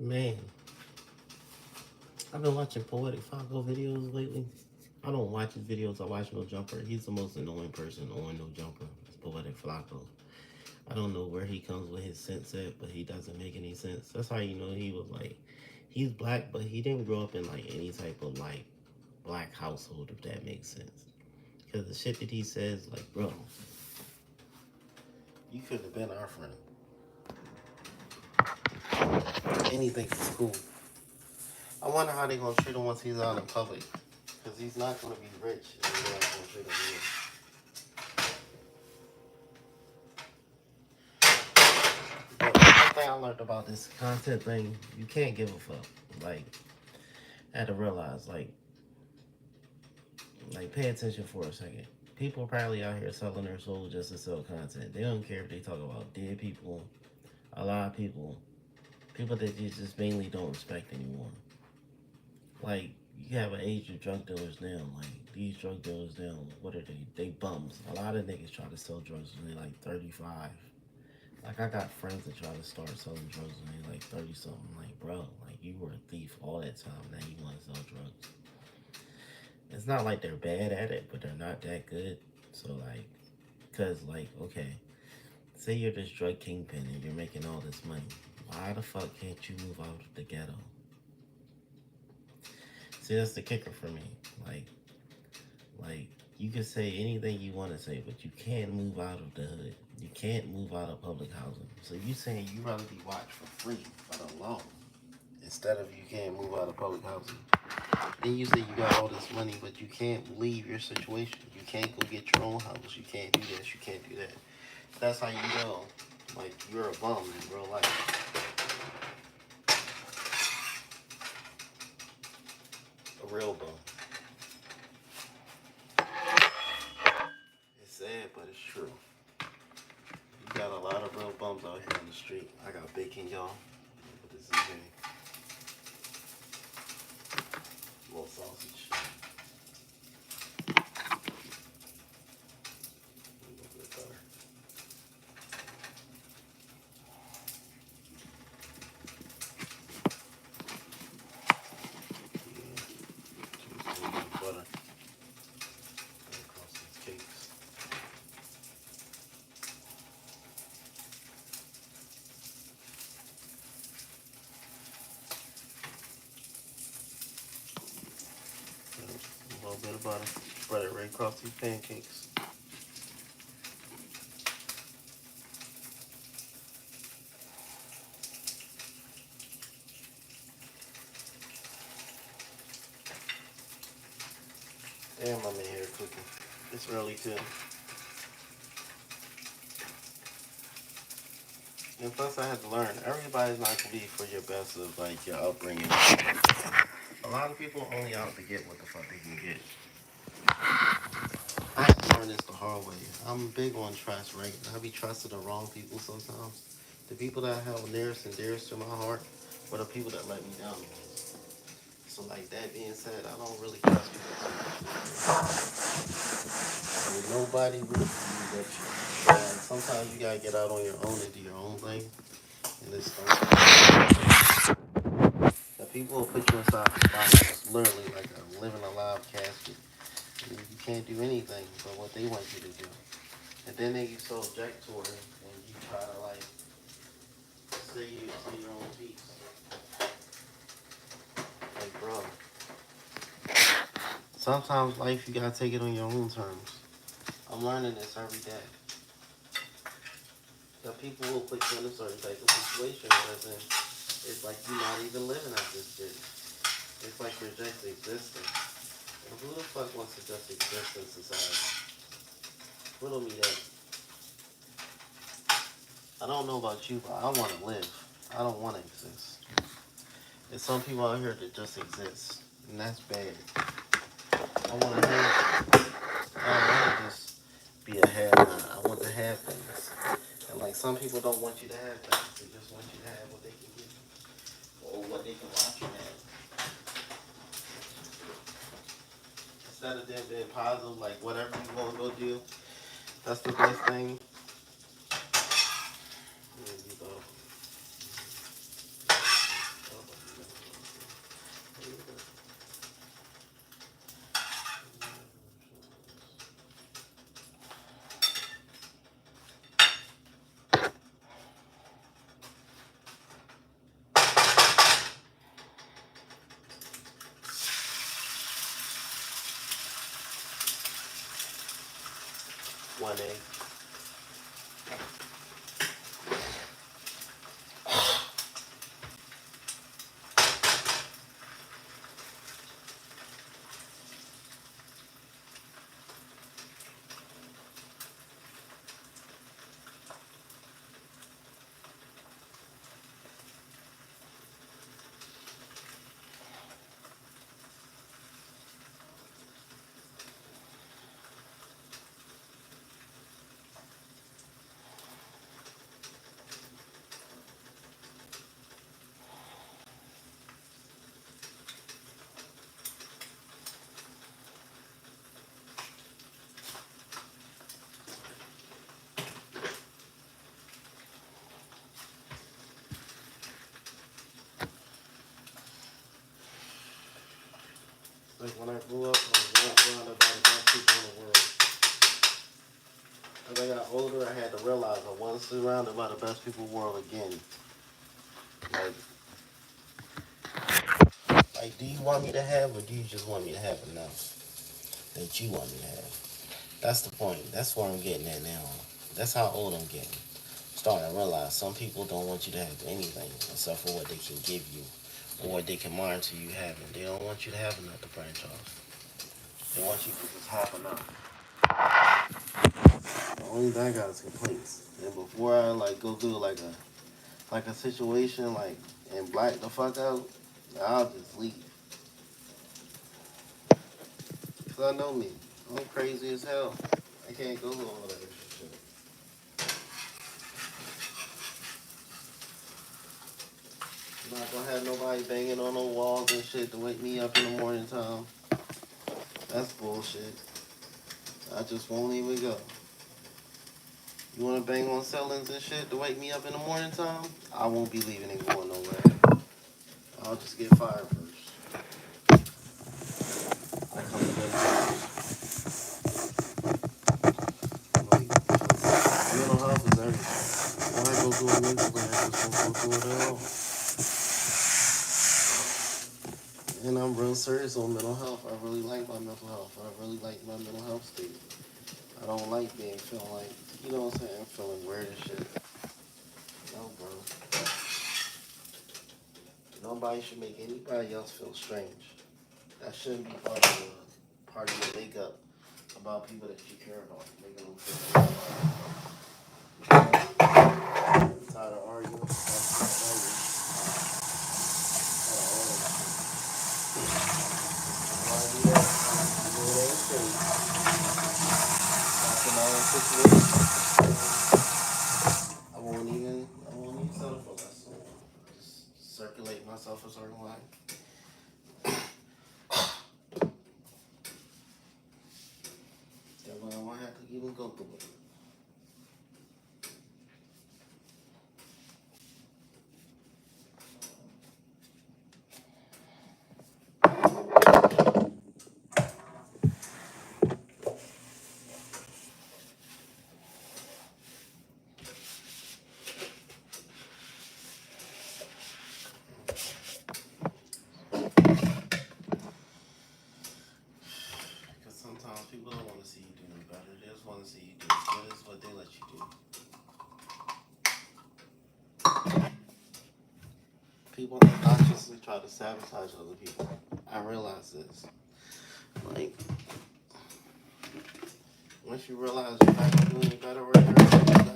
Man, I've been watching Poetic Flacco videos lately. I don't watch his videos, I watch No Jumper. He's the most annoying person on No Jumper. It's Poetic Flacco. I don't know where he comes with his sense at, but he doesn't make any sense. That's how you know he was like, he's black, but he didn't grow up in like any type of like black household, if that makes sense. Because the shit that he says, like, bro, you could have been our friend. Anything is cool. I wonder how they gonna treat him once he's out in public. Because he's not gonna be rich and they're not gonna treat him good. But one thing I learned about this content thing, you can't give a fuck. Like, I had to realize, pay attention for a second. People are probably out here selling their soul just to sell content. They don't care if they talk about dead people, alive people, people that you just mainly don't respect anymore. Like, you have an age of drug dealers now. Like, these drug dealers now, what are they? They bums. A lot of niggas try to sell drugs when they like 35. Like, I got friends that try to start selling drugs when they like 30 something. Like, bro, like, you were a thief all that time. Now you want to sell drugs. It's not like they're bad at it, but they're not that good. So, like, because, like, okay, say you're this drug kingpin and you're making all this money. Why the fuck can't you move out of the ghetto? See, that's the kicker for me. Like, like you can say anything you want to say, but you can't move out of the hood. You can't move out of public housing. So you saying you rather be watched for free, but alone, instead of you can't move out of public housing. Then you say you got all this money, but you can't leave your situation. You can't go get your own house. You can't do this. You can't do that. That's how you know, like, you're a bum in real life. A real bum. It's sad, but it's true. You got a lot of real bums out here on the street. I got bacon, y'all. Put this in here. A little sausage. A little bit of butter. Yeah. 2 spoons of butter. Across these cakes. A little bit of butter. Spread it right across these pancakes. Damn, I'm in here cooking. It's early too. And plus, I had to learn everybody's not gonna be for your best of like your upbringing. A lot of people only out to get what the fuck they can get. I had to learn this the hard way. I'm big on trust, right? I be trusting the wrong people sometimes. The people that I held nearest and dearest to my heart were the people that let me down. So, like that being said, I don't really trust people too much. Ain't nobody really for you but you. So, like, sometimes you gotta get out on your own and do your own thing. And this the people will put you inside the box. It's literally like a living alive casket. And you can't do anything but what they want you to do. And then they get so objectory when you try to like say your own piece. Like, bro, sometimes life you gotta take it on your own terms. I'm learning this every day. That people will put you in a certain type of situation, as in it's like you're not even living at this bitch. It's like you're just existing. And who the fuck wants to just exist in society? Riddle me that. I don't know about you, but I want to live. I don't want to exist. There's some people out here that just exist, and that's bad. I want to have. I don't want to just be a have not. I want to have things. And like some people don't want you to have things. They just want you to have what they can give you or what they can watch you have. Instead of them being positive, like whatever you want to go do, that's the best thing. There you go. Monday. Like when I grew up, I was surrounded by the best people in the world. As I got older, I had to realize I wasn't surrounded by the best people in the world again. Like, do you want me to have, or do you just want me to have enough that you want me to have? That's the point. That's where I'm getting at now. That's how old I'm getting. Starting to realize some people don't want you to have anything except for what they can give you or what they can monitor you having. They don't want you to have enough to branch off. They want you to just have enough. The only thing I got is complaints. And before I go through like a situation and black the fuck out, I'll just leave. Cause I know me. I'm crazy as hell. I can't go through all that extra shit. I'm not gonna have nobody banging on no walls and shit to wake me up in the morning time. That's bullshit. I just won't even go. You wanna bang on ceilings and shit to wake me up in the morning time? I won't be leaving and going nowhere. I'll just get fired first. I come to them like, mental health is everything. When I go through a mental thing, I just won't go through it at all. And I'm real serious on mental health. I really like my mental health. I really like my mental feeling state. I don't like feeling like, you know what I'm saying, feeling weird and shit. No, bro. Nobody should make anybody else feel strange. That shouldn't be part of your makeup about people that you care about, making them feel like, I'm tired of arguing. Why do that? You know, it ain't straight. That's my own situation. I won't even settle for less. So I just circulate myself a certain way. That way I won't have to even go through it. Because sometimes people don't want to see you doing better. They just want to see you do as good as what they let you do. People unconsciously try to sabotage other people. I realize this. Like, once you realize you're not gonna do any better right now, you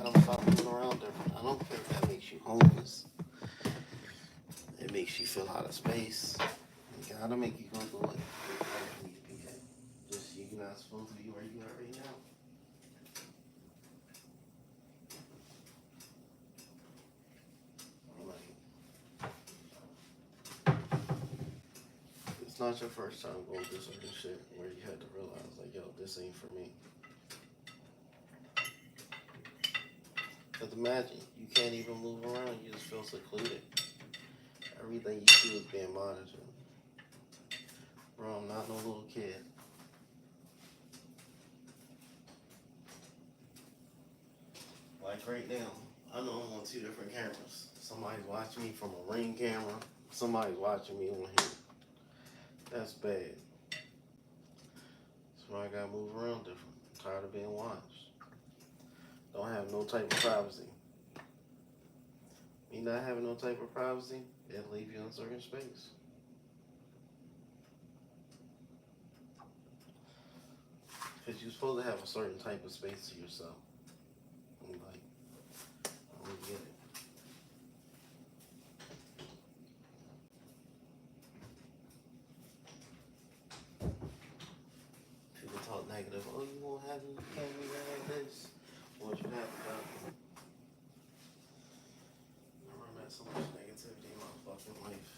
gotta stop moving around different. I don't care if that makes you homeless. It makes you feel out of space. It gotta make you go through it. You need to be at. Just you're not supposed to be where you are right now. It's not your first time going through certain shit where you had to realize, like, yo, this ain't for me. Because imagine, you can't even move around, you just feel secluded. Everything you do is being monitored. Bro, I'm not no little kid. Like right now, I know I'm on 2 different cameras. Somebody's watching me from a Ring camera. Somebody's watching me on here. That's bad. So I gotta move around different. I'm tired of being watched. don't have no type of privacy. Me not having no type of privacy, they'll leave you in a certain space. Because you're supposed to have a certain type of space to yourself. I'm like, I don't get it. People talk negative. Oh, you won't have me, like this. What you have done? I run at so much negativity in my fucking life.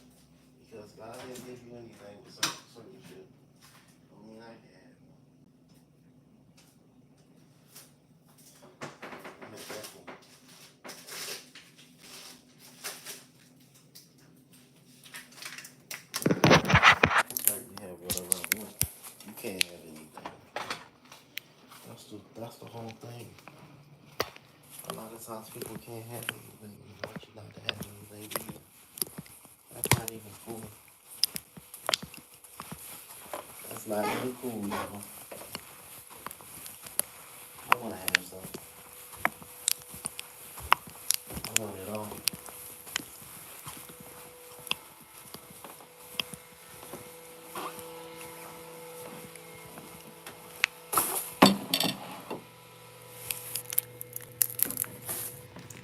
Because God didn't give you anything with certain shit. I mean, I can. I'm careful. Certainly have whatever I want. You can't have anything. That's the whole thing. A lot of times people can't have anything. They want you not to have anything either. That's not even cool. That's not even cool, y'all. I want to have something. I want it all.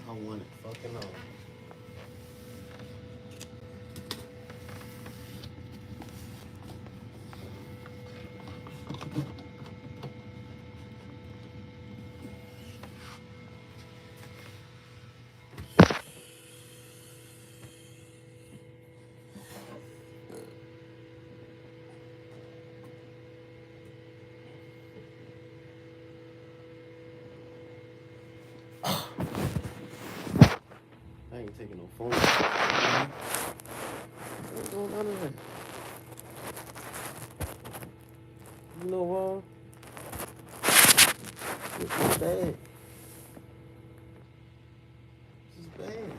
I want it fucking all. I ain't taking no phone. What's going on there? You know what? This is bad. This is bad.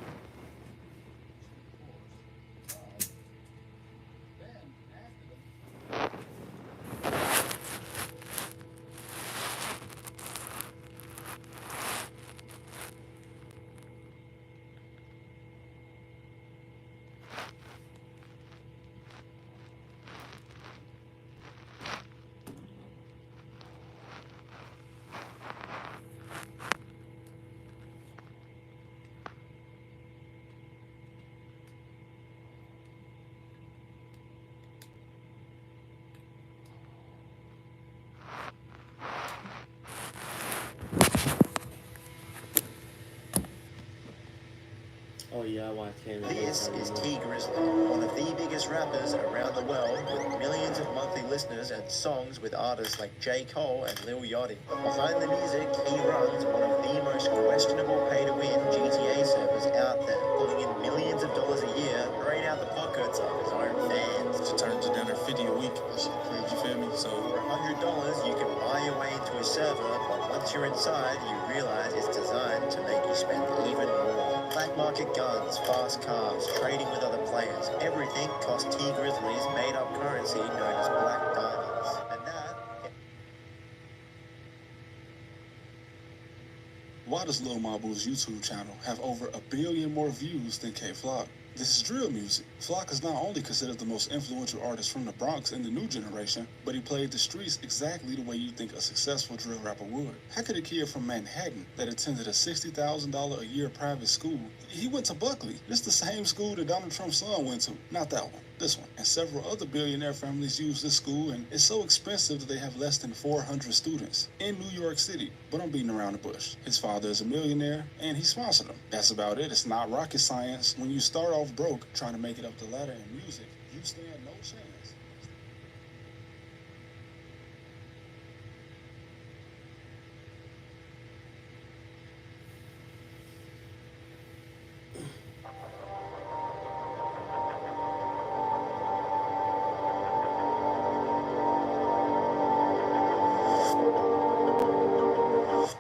Oh yeah, I watch him. This is T Grizzly, one of the biggest rappers around the world, with millions of monthly listeners and songs with artists like J. Cole and Lil Yachty. Behind the music, he runs one of the most questionable pay-to-win GTA servers out there, pulling in millions of dollars a year right out the pockets of his own fans. She turns it down her 50 a week. You feel me? So for $100, you can buy your way into a server, but once you're inside, you realize it's designed to make you spend even more. Black market guns, fast cars, trading with other players, everything costs T Grizzly's made-up currency known as Black Diamonds. And that... why does Lil Mabu's YouTube channel have over 1 billion more views than K Flock? This is drill music. Flock is not only considered the most influential artist from the Bronx in the new generation, but he played the streets exactly the way you think a successful drill rapper would. How could a kid from Manhattan that attended a $60,000 a year private school, he went to Buckley. This the same school that Donald Trump's son went to. Not that one. This one. And several other billionaire families use this school, and it's so expensive that they have less than 400 students in New York City. But I'm beating around the bush. His father is a millionaire, and he sponsored him. That's about it. It's not rocket science. When you start off broke trying to make it up the ladder in music, you stand no chance.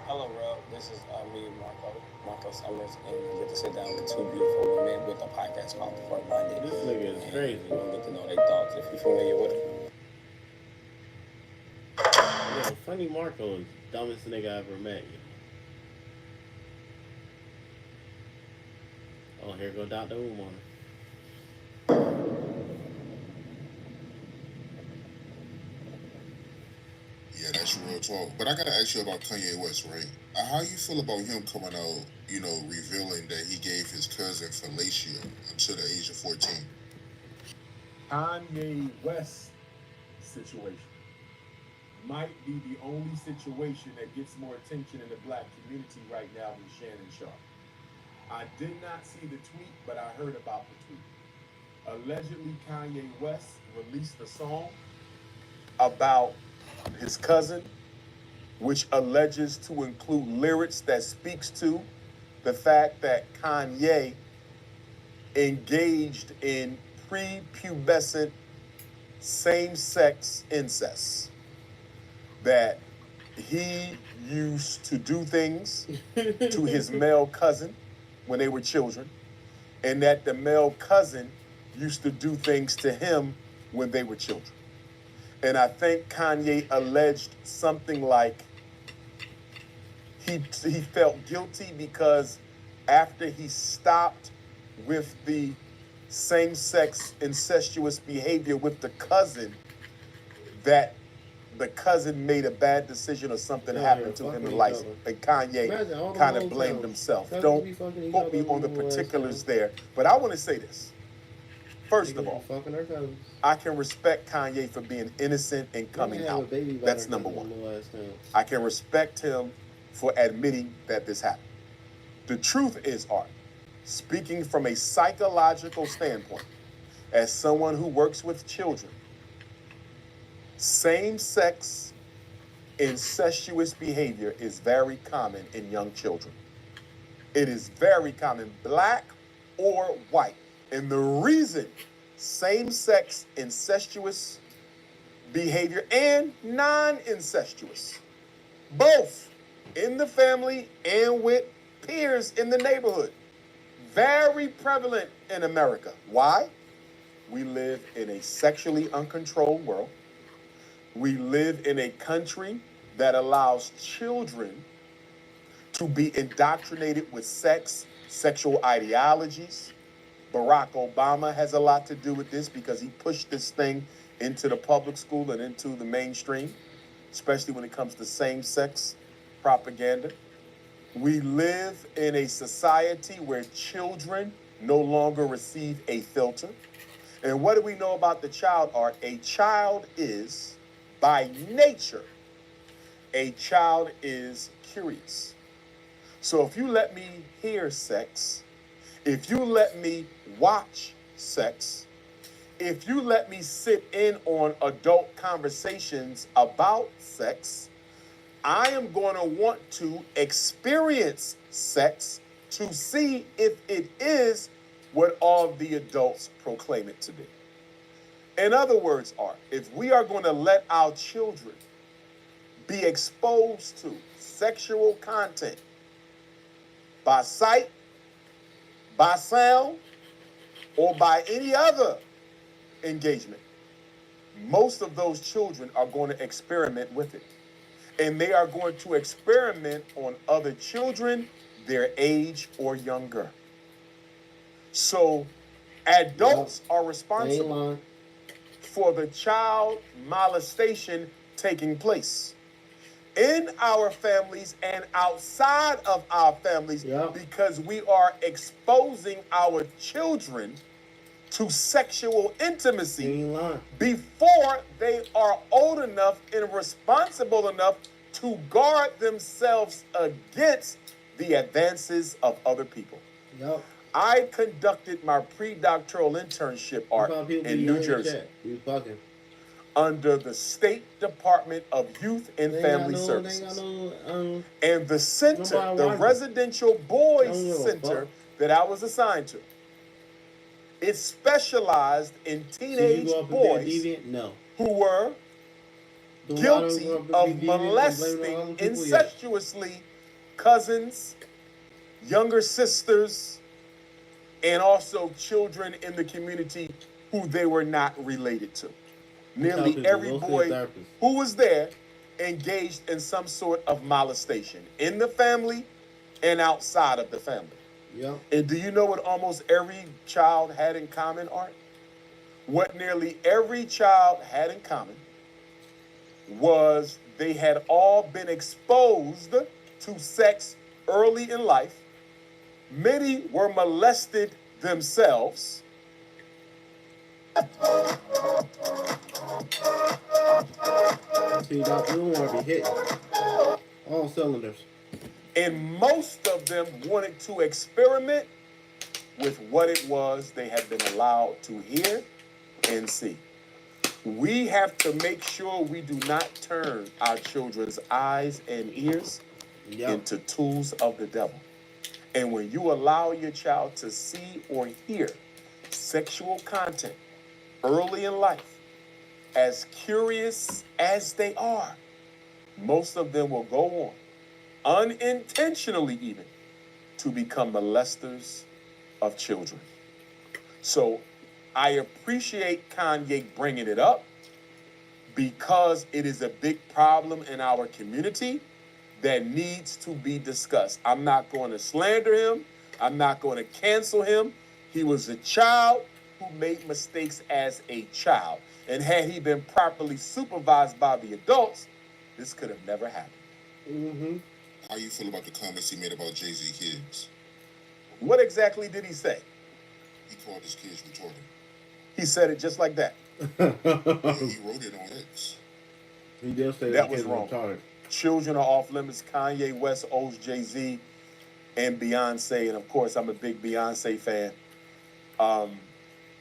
Hello, Rob. This is me, Marco Summers, and I get to sit down with two beautiful women with a podcast called The Court Minded. This nigga is crazy. We're going to get to know their thoughts if you're familiar with them. Yo, Funny Marco is the dumbest nigga I ever met. Here go Dr. Umar. Yeah, that's real talk. But I gotta ask you about Kanye West, right? How you feel about him coming out, revealing that he gave his cousin fellatio until the age of 14? Kanye West situation might be the only situation that gets more attention in the black community right now than Shannon Sharp. I did not see the tweet, but I heard about the tweet. Allegedly, Kanye West released a song about his cousin, which alleges to include lyrics that speaks to the fact that Kanye engaged in prepubescent same-sex incest, that he used to do things to his male cousin when they were children, and that the male cousin used to do things to him when they were children. And I think Kanye alleged something like he felt guilty because after he stopped with the same-sex incestuous behavior with the cousin, that the cousin made a bad decision or something happened to him in life, and Kanye kind of blamed himself. Don't quote me on the particulars there, but I want to say this. First of all, I can respect Kanye for being innocent and coming out. That's number one. I can respect him for admitting that this happened. The truth is, Art, speaking from a psychological standpoint, as someone who works with children, same-sex incestuous behavior is very common in young children. It is very common, black or white. And the reason same-sex incestuous behavior and non-incestuous, both in the family and with peers in the neighborhood, very prevalent in America. Why? We live in a sexually uncontrolled world. We live in a country that allows children to be indoctrinated with sex, sexual ideologies. Barack Obama has a lot to do with this because he pushed this thing into the public school and into the mainstream, especially when it comes to same-sex propaganda. We live in a society where children no longer receive a filter. And what do we know about the child, Art? A child is, by nature, a child is curious. So if you let me hear sex, if you let me watch sex, if you let me sit in on adult conversations about sex, I am going to want to experience sex to see if it is what all the adults proclaim it to be. In other words, Art, if we are going to let our children be exposed to sexual content by sight, by sound, or by any other engagement, most of those children are going to experiment with it. And they are going to experiment on other children their age or younger. So adults are responsible for the child molestation taking place in our families and outside of our families, because we are exposing our children to sexual intimacy before they are old enough and responsible enough to guard themselves against the advances of other people. I conducted my pre-doctoral internship, Art, in New Jersey under the State Department of Youth and Family Services. And the center, the Residential Boys Center that I was assigned to, it specialized in teenage boys who were guilty of molesting incestuously cousins, younger sisters, and also children in the community who they were not related to. Nearly every boy who was there engaged in some sort of molestation in the family and outside of the family. Yep. And do you know what almost every child had in common, Art? What nearly every child had in common was they had all been exposed to sex early in life. Many were molested themselves. See, Doc, we don't want to be hitting all cylinders. And most of them wanted to experiment with what it was they had been allowed to hear and see. We have to make sure we do not turn our children's eyes and ears into tools of the devil. And when you allow your child to see or hear sexual content early in life, as curious as they are, most of them will go on, unintentionally even, to become molesters of children. So I appreciate Kanye bringing it up because it is a big problem in our community that needs to be discussed. I'm not going to slander him. I'm not going to cancel him. He was a child who made mistakes as a child. And had he been properly supervised by the adults, this could have never happened. Mm-hmm. How you feel about the comments he made about Jay-Z kids? What exactly did he say? He called his kids retarded. He said it just like that. Yeah, he wrote it on X. He did say That was wrong. Retarded. Children are off limits. Kanye West owes Jay-Z and Beyonce, and of course I'm a big Beyonce fan.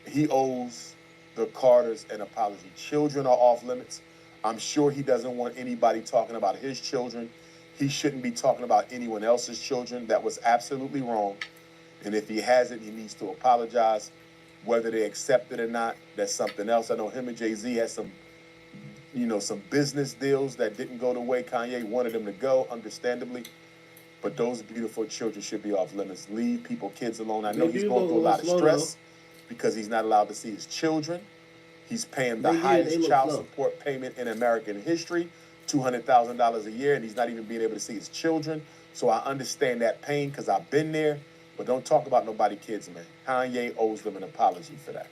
He owes the Carters an apology. Children are off limits. I'm sure he doesn't want anybody talking about his children. He shouldn't be talking about anyone else's children. That was absolutely wrong. And if he has it, he needs to apologize. Whether they accept it or not, that's something else. I know him and Jay-Z had some business deals that didn't go the way Kanye wanted them to go, understandably. But those beautiful children should be off limits. Leave kids alone. I know he's going through a lot of stress because he's not allowed to see his children. He's paying the highest child support payment in American history, $200,000 a year, and he's not even being able to see his children. So I understand that pain because I've been there. But don't talk about nobody kids, man. Kanye owes them an apology for that.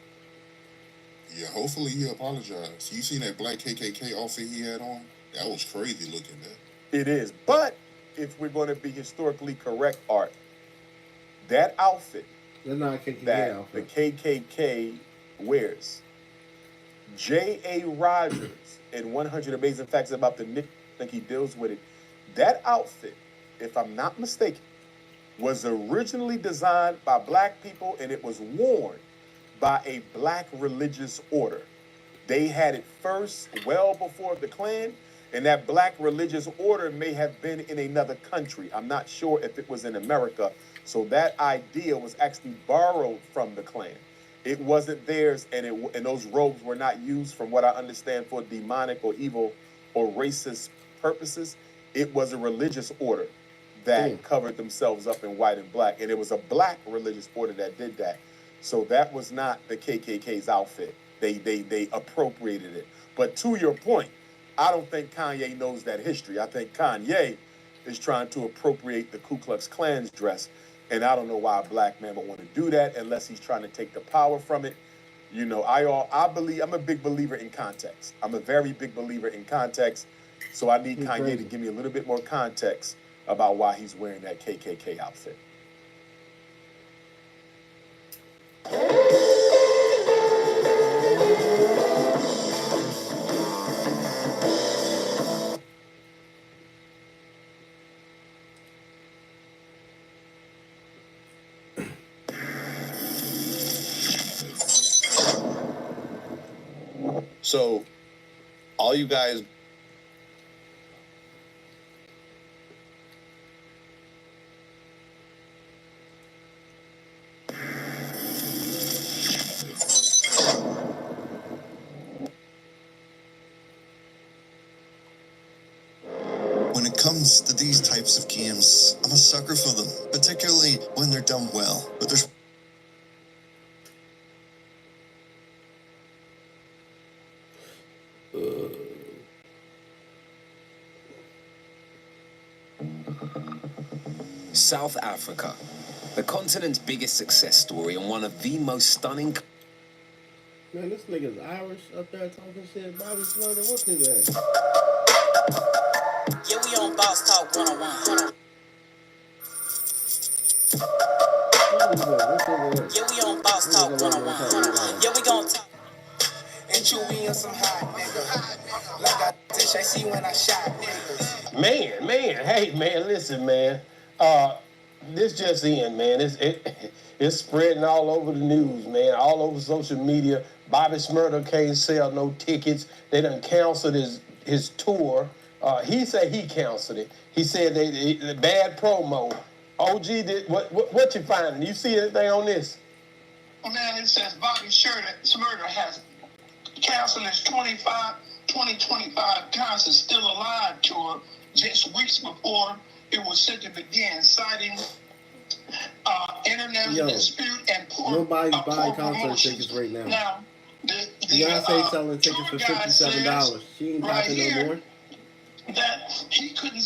Yeah, hopefully he apologized. You seen that black KKK outfit he had on? That was crazy looking, man. It is. But if we're going to be historically correct, Art, that outfit That's not a KKK that outfit. the KKK wears, J.A. Rogers in 100 Amazing Facts About the Nick, I think he deals with it. That outfit, if I'm not mistaken, was originally designed by black people, and it was worn by a black religious order. They had it first well before the Klan, and that black religious order may have been in another country. I'm not sure if it was in America. So that idea was actually borrowed from the Klan. It wasn't theirs, and those robes were not used, from what I understand, for demonic or evil or racist purposes. It was a religious order that covered themselves up in white and black, and it was a black religious order that did that. So that was not the KKK's outfit. They appropriated it. But to your point, I don't think Kanye knows that history. I think Kanye is trying to appropriate the Ku Klux Klan's dress, and I don't know why a black man would want to do that unless he's trying to take the power from it. You know, I believe, I'm a big believer in context. I'm a very big believer in context. So I need Kanye to give me a little bit more context about why he's wearing that KKK outfit. So, all you guys. When it comes to these types of games, I'm a sucker for them, particularly when they're done well. But there's South Africa, The continent's biggest success story and one of the most stunning. Man, this nigga's Irish up there talking shit. Bobby Smurder, what's his ass? Yeah, we on Boss Talk 101. Yeah, we on Boss Talk 101. Yeah, we gon' talk. And you be in some hot nigga. Like I said, I see when I shot niggas. Man, hey, man, listen, man. This just in, man. It's spreading all over the news, man, all over social media. Bobby Smurder can't sell no tickets. They done canceled his tour. He said he canceled it. He said they bad promo. OG, what you finding? You see anything on this? Man, it says Bobby Smurder has canceled his 2025 concert Still Alive tour just weeks before it was set to begin, citing internet dispute and poor. Nobody's buying concert tickets right now. Now, Beyonce selling tickets for $57. She ain't popping no more. That he couldn't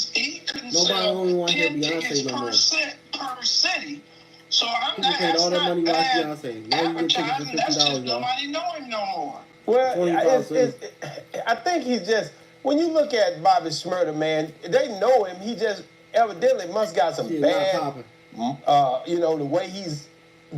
Nobody sell only want to hear 10 Beyonce tickets no more. per city. So I'm People not. paid all that money to watch Beyonce. Now you get tickets Advertising, for that's just $50, y'all. nobody know him no more. Well, I think he's just, when you look at Bobby Smurder, man, they know him. He just evidently must got some bad, the way he's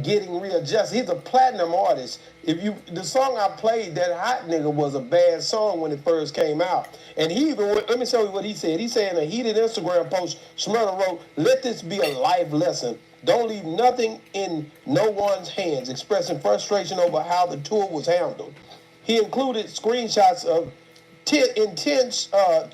getting readjusted. He's a platinum artist. The song I played, That Hot Nigga, was a bad song when it first came out. And he even, let me show you what he said. He said in a heated Instagram post, Smurder wrote, "Let this be a life lesson. Don't leave nothing in no one's hands," expressing frustration over how the tour was handled. He included screenshots of intense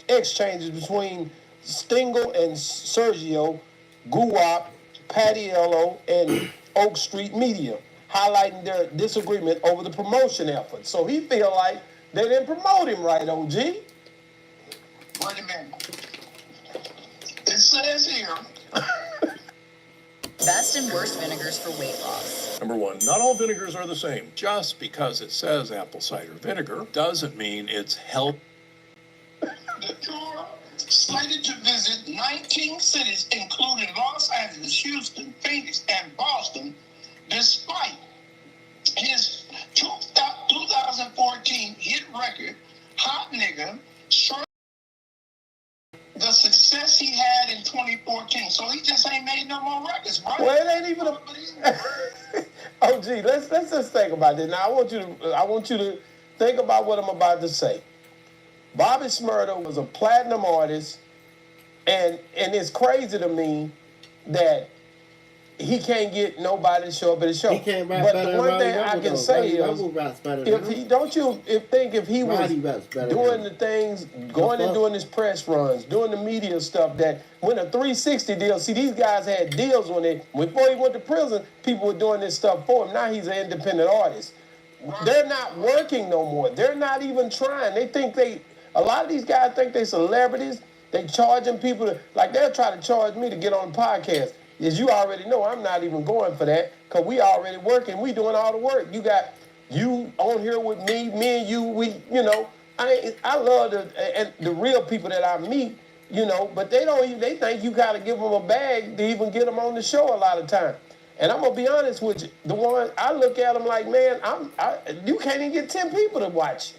exchanges between Stingle and Sergio, Guwap, Patiello, and Oak Street Media, highlighting their disagreement over the promotion efforts. So he feel like they didn't promote him right, OG. Wait a minute. It says here. Best and worst vinegars for weight loss. Number one, not all vinegars are the same. Just because it says apple cider vinegar doesn't mean it's health. The tour, slated to visit 19 cities, including Los Angeles, Houston, Phoenix, and Boston, despite his 2014 hit record, Hot Nigga, the success he had in 2014. So he just ain't made no more records, right? Well, it ain't even OG, let's just think about this. Now I want you to think about what I'm about to say. Bobby Smurder was a platinum artist, and it's crazy to me that he can't get nobody to show up at his show. He can't rap but better the than one thing Roddy I Rebel, can though. say Roddy is, Rebel raps better than him. if he was Roddy raps better than doing him. the things, going and doing his press runs, doing the media stuff, that when a 360 deal, see, these guys had deals before he went to prison, people were doing this stuff for him. Now he's an independent artist. They're not working no more. They're not even trying. A lot of these guys think they're celebrities. They charging people they'll try to charge me to get on the podcast. As you already know, I'm not even going for that, because we already working. We doing all the work. You got you on here with me and you, I love the real people that I meet, but they think you got to give them a bag to even get them on the show a lot of time. And I'm going to be honest with you, the one I look at them like, man, you can't even get 10 people to watch.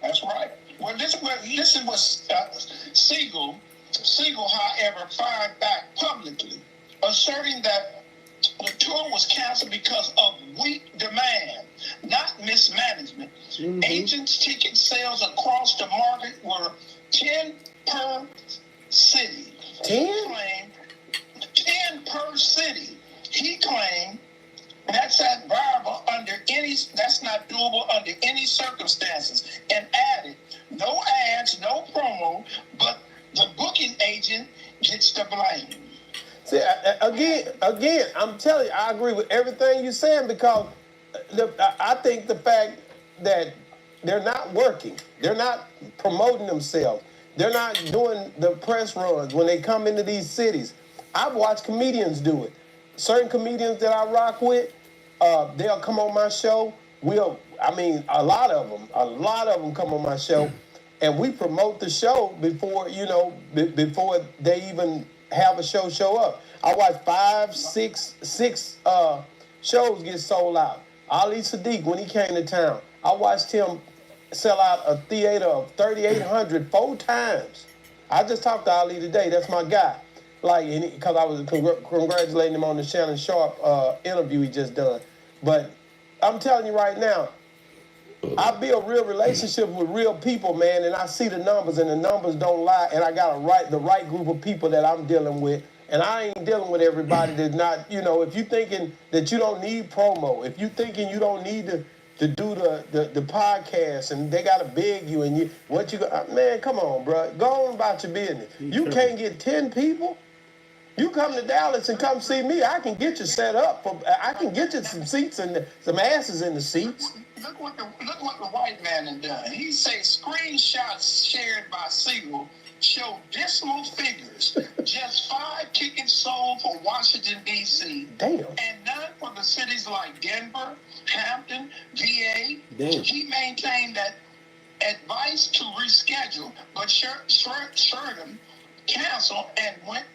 That's right. Well, listen what Siegel, however, fired back publicly, asserting that the tour was canceled because of weak demand, not mismanagement. Mm-hmm. Agents' ticket sales across the market were 10 per city. 10? 10 per city. He claimed that's not viable that's not doable under any circumstances, and added, no ads, no promo, but the booking agent gets the blame. See, again, I'm telling you, I agree with everything you're saying, because I think the fact that they're not working, they're not promoting themselves, they're not doing the press runs when they come into these cities. I've watched comedians do it. Certain comedians that I rock with, they'll come on my show. A lot of them come on my show, and we promote the show before they even have a show up. I watched 5, 6 shows get sold out. Ali Sadiq, when he came to town, I watched him sell out a theater of 3,800 4 times. I just talked to Ali today. That's my guy. Like, because I was congratulating him on the Shannon Sharp interview he just done. But I'm telling you right now, I build real relationships with real people, man, and I see the numbers, and the numbers don't lie, and I got the right group of people that I'm dealing with, and I ain't dealing with everybody that's not, you know, if you thinking that you don't need promo, if you thinking you don't need to do the podcast, and they got to beg you, and man, come on, bro. Go on about your business. You can't get 10 people? You come to Dallas and come see me, I can get you set up. I can get you some seats and some asses in the seats. Look what the white man has done. He say screenshots shared by Siegel show dismal figures. Just 5 tickets sold for Washington, D.C. Damn. And none for the cities like Denver, Hampton, VA. Damn. He maintained that advice to reschedule, but Sheridan canceled and went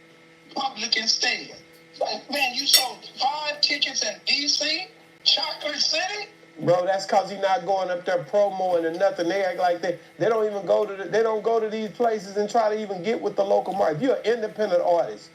public instead. Like, man, you sold 5 tickets in D.C., Chocolate City? Bro, that's because he's not going up there promoing and nothing. They act like they don't even go to these places and try to even get with the local market. If you're an independent artist,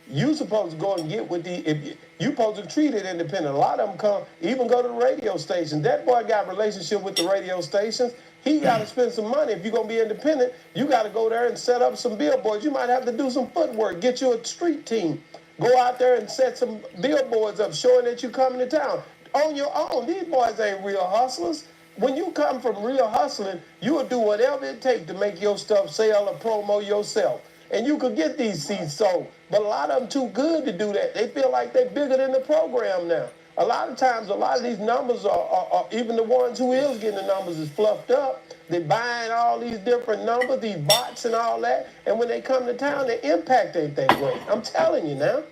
you supposed to go and get with you supposed to treat it independent. A lot of them even go to the radio stations. That boy got a relationship with the radio stations. He got to spend some money. If you're going to be independent, you got to go there and set up some billboards. You might have to do some footwork, get you a street team. Go out there and set some billboards up showing that you're coming to town. On your own. These boys ain't real hustlers. When you come from real hustling, you'll do whatever it takes to make your stuff sell or promo yourself. And you could get these seats sold. But a lot of them too good to do that. They feel like they're bigger than the program now. A lot of times, a lot of these numbers are even the ones who is getting the numbers is fluffed up. They're buying all these different numbers, these bots and all that. And when they come to town, the impact ain't that great. I'm telling you now.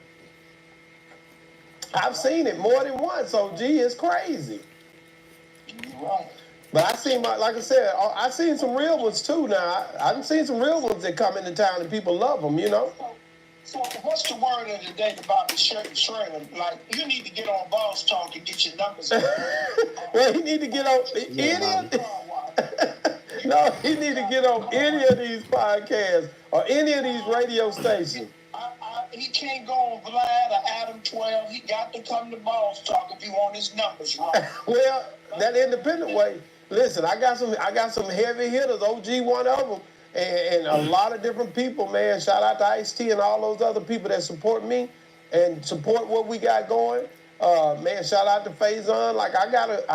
I've seen it more than once, OG. It's crazy. But I seen, like I said, I've seen some real ones too now. I've seen some real ones that come into town and people love them, you know? So what's the word of the day about the Shredder? Like, you need to get on Boss Talk and get your numbers. Well, he need to get on No, he need to get on any of these podcasts or any of these radio stations. He can't go on Vlad or Adam 12. He got to come to Boss Talk if he want his numbers right. Well, that independent way. Listen, I got some heavy hitters. OG one of them, and a lot of different people. Man, shout out to Ice-T and all those other people that support me and support what we got going. Man, shout out to Faison. Like I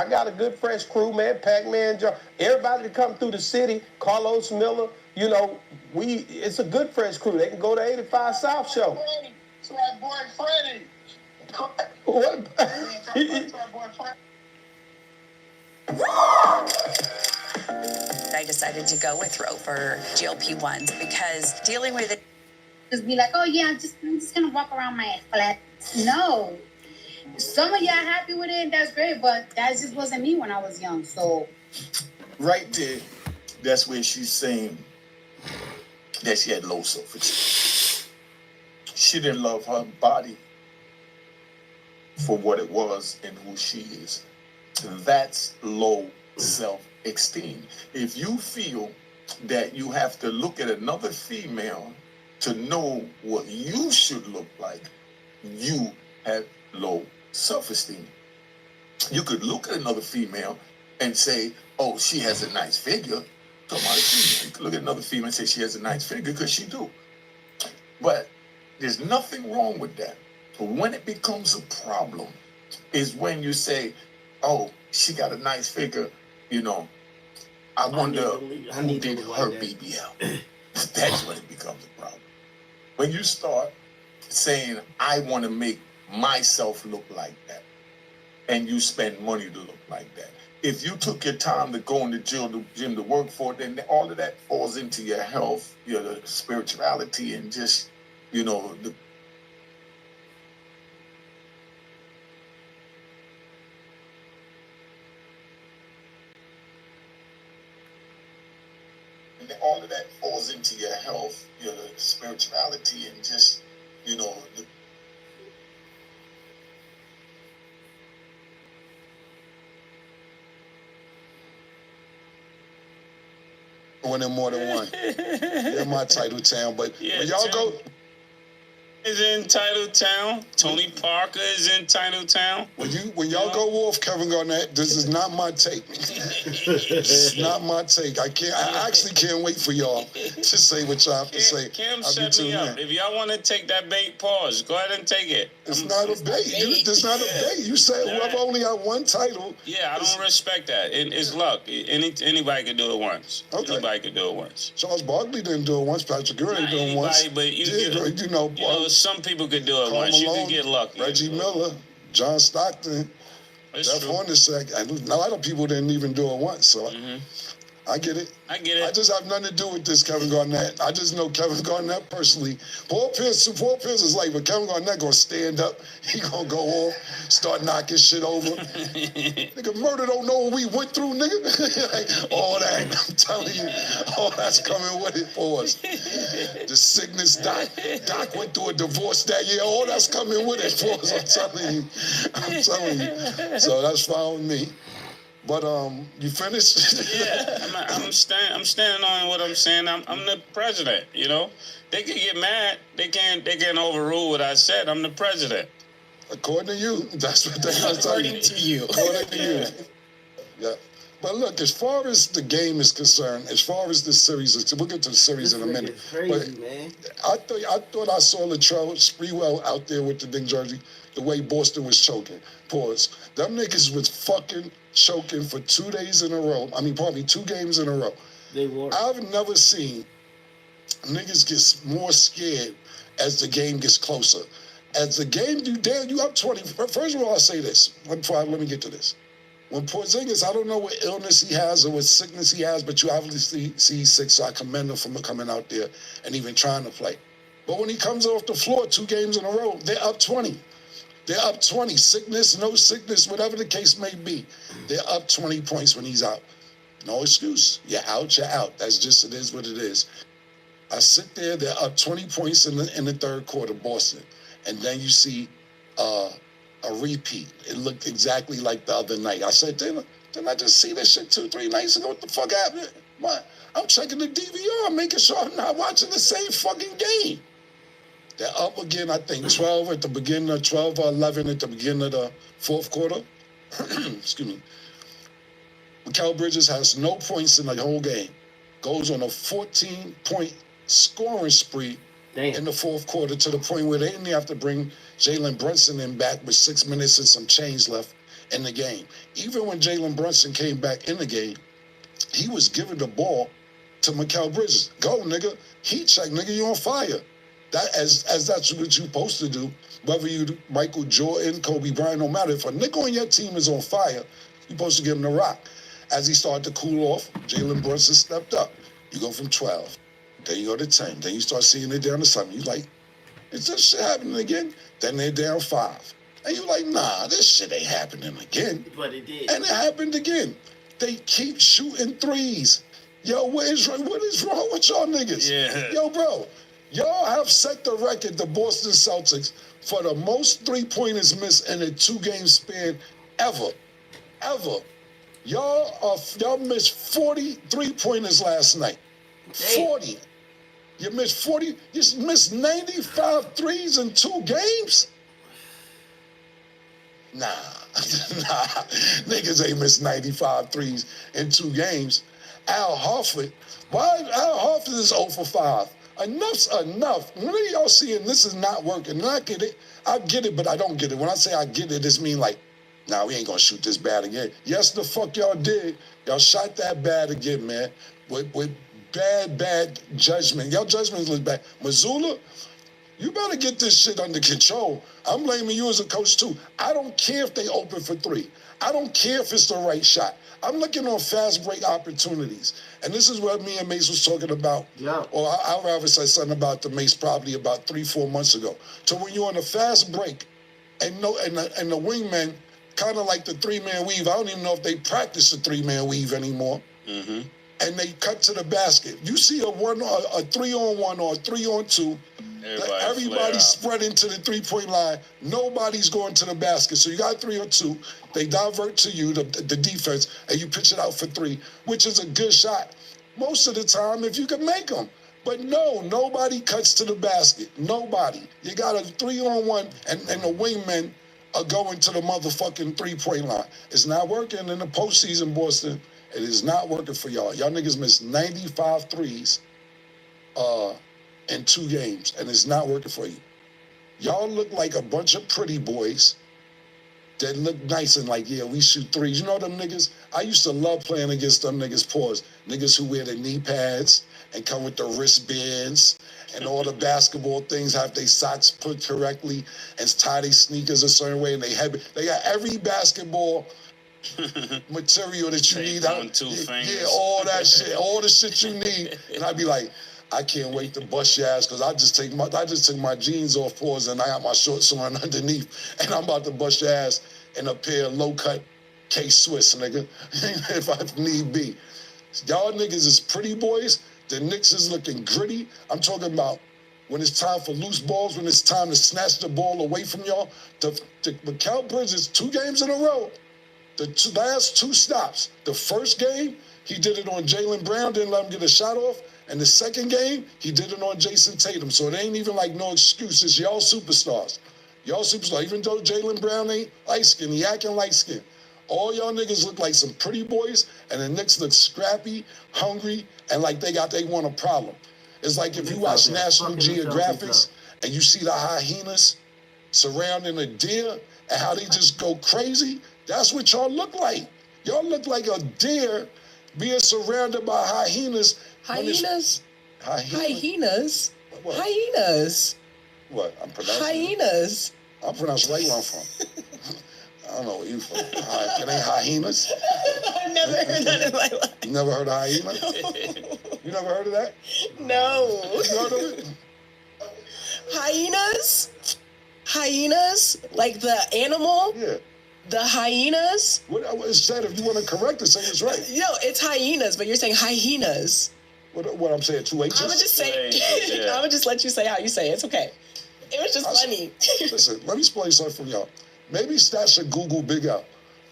got a good fresh crew, man. Pac-Man, everybody that come through the city. Carlos Miller. You know, it's a good fresh crew. They can go to 85 South Show. It's my boy Freddie. What? I decided to go with Ro for GLP-1s because dealing with it. Just be like, oh yeah, I'm just gonna walk around my ass flat. No. Some of y'all happy with it, that's great, but that just wasn't me when I was young, so. Right there, that's where she's saying that she had low self-esteem. She didn't love her body for what it was and who she is. That's low self-esteem. If you feel that you have to look at another female to know what you should look like, you have low self-esteem. You could look at another female and say, oh, she has a nice figure. Talking about a female. You could look at another female and say she has a nice figure because she do. But there's nothing wrong with that. But when it becomes a problem is when you say, oh, she got a nice figure, you know, I wonder who did her BBL. That's when it becomes a problem. When you start saying, I want to make myself look like that, and you spend money to look like that. If you took your time to go in the gym to work for it, then all of that falls into your health, your spirituality, and just, you know, all of that falls into your health, your spirituality, and just, you know, winning more than one. They're my title town, but when y'all go. Is in Title Town. Tony Parker is in Title Town. When y'all go off Kevin Garnett, this is not my take. This is not my take. I actually can't wait for y'all to say what y'all have to say. Kim set me up. If y'all want to take that bait, pause. Go ahead and take it. It's not a bait. It's not a bait. You said whoever only got one title. Yeah, I don't respect that. It's luck. Anybody can do it once. Okay. Anybody can do it once. Charles Barkley didn't do it once. Patrick Ewing didn't do it once. But you know, some people could do it once. You could get lucky. Reggie Miller, John Stockton, Jeff Hornacek. And a lot of people didn't even do it once. So I get it. I get it. I just have nothing to do with this Kevin Garnett. I just know Kevin Garnett personally. Paul Pierce is like, but Kevin Garnett gonna stand up. He gonna go off, start knocking shit over. Nigga, murder don't know what we went through, nigga. Like, all that, I'm telling you, all that's coming with it for us. The sickness, Doc went through a divorce that year. All that's coming with it for us, I'm telling you. So that's fine with me. But you finished? Yeah, I'm standing on what I'm saying. I'm the president. You know, they can get mad. They can't overrule what I said. I'm the president. According to you, that's what they are telling you. According to you. According to you. Yeah. But look, as far as the game is concerned, as far as the series, we'll get to the series in a minute. Crazy, man. I thought I saw Latrell Sprewell out there with the ding jersey, the way Boston was choking. Pause. Them niggas was fucking choking for 2 days in a row. I mean, probably 2 games in a row. They were. I've never seen niggas get more scared as the game gets closer. As the game, you up 20. First of all, I'll say this. Let me get to this. When Porzingis, I don't know what illness he has or what sickness he has, but you obviously see he's sick, so I commend him for coming out there and even trying to play. But when he comes off the floor 2 games in a row, they're up 20. They're up 20. Sickness, no sickness, whatever the case may be. They're up 20 points when he's out. No excuse. You're out, you're out. That's just, it is what it is. I sit there, they're up 20 points in the third quarter, Boston. And then you see a repeat. It looked exactly like the other night. I said, didn't I just see this shit 2-3 nights ago? What the fuck happened? What? I'm checking the DVR, making sure I'm not watching the same fucking game. They're up again, I think, 12 at the beginning of 12 or 11 at the beginning of the fourth quarter. Excuse me. Mikal Bridges has no points in the whole game. Goes on a 14-point scoring spree in the fourth quarter to the point where they didn't have to bring Jalen Brunson in back with 6 minutes and some change left in the game. Even when Jalen Brunson came back in the game, he was giving the ball to Mikal Bridges. Go, nigga. Heat check, nigga. You on fire. That as that's what you're supposed to do. Whether you Michael Jordan, Kobe Bryant, no matter. If a nigga on your team is on fire, you're supposed to give him the rock. As he started to cool off, Jalen Brunson stepped up. You go from 12. Then you go to 10. Then you start seeing it down to 7. You're like, is this shit happening again? Then they're down 5. And you're like, nah, this shit ain't happening again. But it did. And it happened again. They keep shooting threes. Yo, what is wrong with y'all niggas? Yeah. Yo, bro, y'all have set the record, the Boston Celtics, for the most three-pointers missed in a 2-game span ever. Ever. Y'all missed 40 three-pointers last night. 40. You missed 40. You missed 95 threes in 2 games? Nah. Niggas ain't missed 95 threes in 2 games. Al Horford. Why Al Horford is 0 for 5? Enough's enough. When are y'all seeing this is not working? And I get it, but I don't get it. When I say I get it, it's mean like, nah, we ain't gonna shoot this bad again. Yes, the fuck y'all did. Y'all shot that bad again, man. With bad judgment. Y'all judgment was bad. Mazzulla, you better get this shit under control. I'm blaming you as a coach too. I don't care if they open for 3. I don't care if it's the right shot. I'm looking on fast break opportunities. And this is what me and Mace was talking about. Yeah. Or I'll rather say something about the Mace probably about 3-4 months ago. So when you're on a fast break and the wingman kind of like the 3-man weave. I don't even know if they practice the 3-man weave anymore. Mm-hmm. And they cut to the basket. You see a 3-on-1 or a 3-on-2, Everybody's spreading to the three-point line. Nobody's going to the basket. So you got 3 or 2. They divert to you, the defense, and you pitch it out for 3, which is a good shot most of the time if you can make them. But no, nobody cuts to the basket. Nobody. You got a 3-on-1, and the wingmen are going to the motherfucking three-point line. It's not working in the postseason, Boston. It is not working for y'all. Y'all niggas missed 95 threes in 2 games, and it's not working for you. Y'all look like a bunch of pretty boys that look nice and like, yeah, we shoot threes. You know them niggas? I used to love playing against them niggas, pause. Niggas who wear the knee pads and come with the wristbands and all the basketball things, have their socks put correctly and tie their sneakers a certain way, and they got every basketball material that you need. Yeah, all that shit, all the shit you need. And I'd be like, I can't wait to bust your ass because I just took my jeans off, pause, and I got my shorts on underneath, and I'm about to bust your ass in a pair of low-cut K-Swiss, nigga, if I need be. Y'all niggas is pretty boys. The Knicks is looking gritty. I'm talking about when it's time for loose balls, when it's time to snatch the ball away from y'all. Mikal Bridges, 2 games in a row, the last 2 stops. The first game, he did it on Jaylen Brown, didn't let him get a shot off. And the second game, he did it on Jason Tatum. So it ain't even like no excuses. Y'all superstars. Y'all superstars. Even though Jaylen Brown ain't light-skinned, he acting light-skinned. All y'all niggas look like some pretty boys, and the Knicks look scrappy, hungry, and like they want a problem. It's like if you watch National Geographic and you see the hyenas surrounding a deer and how they just go crazy, that's what y'all look like. Y'all look like a deer being surrounded by hyenas. Hyenas? Hyenas? What? Hyenas. What? I'm pronouncing hyenas. I'm pronouncing right where I'm from. I don't know where you from. It ain't hyenas. I've never heard that in my life. You never heard of hyena? You never heard of that? No. You heard of it? Hyenas? Hyenas? Like the animal? Yeah. The hyenas? What is that? If you want to correct it, say it's right. No, it's hyenas, but you're saying hyenas. What I'm saying, 2 H's? I'm gonna just say, I'm gonna just let you say how you say it. It's okay. It was just funny. Listen, let me explain something from y'all. Maybe Stat should Google Big L.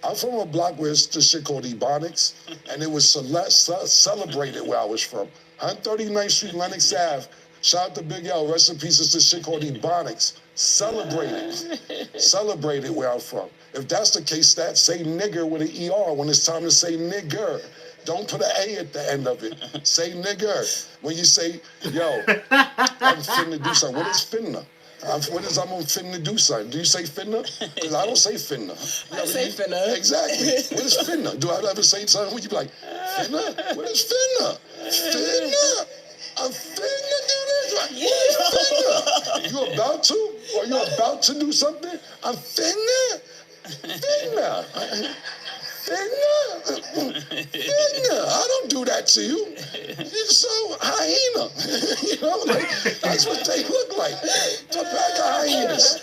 I'm from a block where it's this shit called Ebonics, and it was celebrated where I was from. 139th Street, Lenox Ave. Shout out to Big L. Rest in peace. It's this shit called Ebonics. Celebrated where I'm from. If that's the case, Stat, say nigger with an ER when it's time to say nigger. Don't put an A at the end of it. Say nigger. When you say, yo, I'm finna do something. What is finna? I'm finna do something. Do you say finna? Because I don't say finna. I say finna. Exactly. What is finna? Do I ever say something when you be like, finna? What is finna? Finna? I'm finna do this. What is finna? You about to? Or you about to do something? I'm finna. Finna. I don't do that to you. You're so hyena. You know, like, that's what they look like. A pack of hyenas.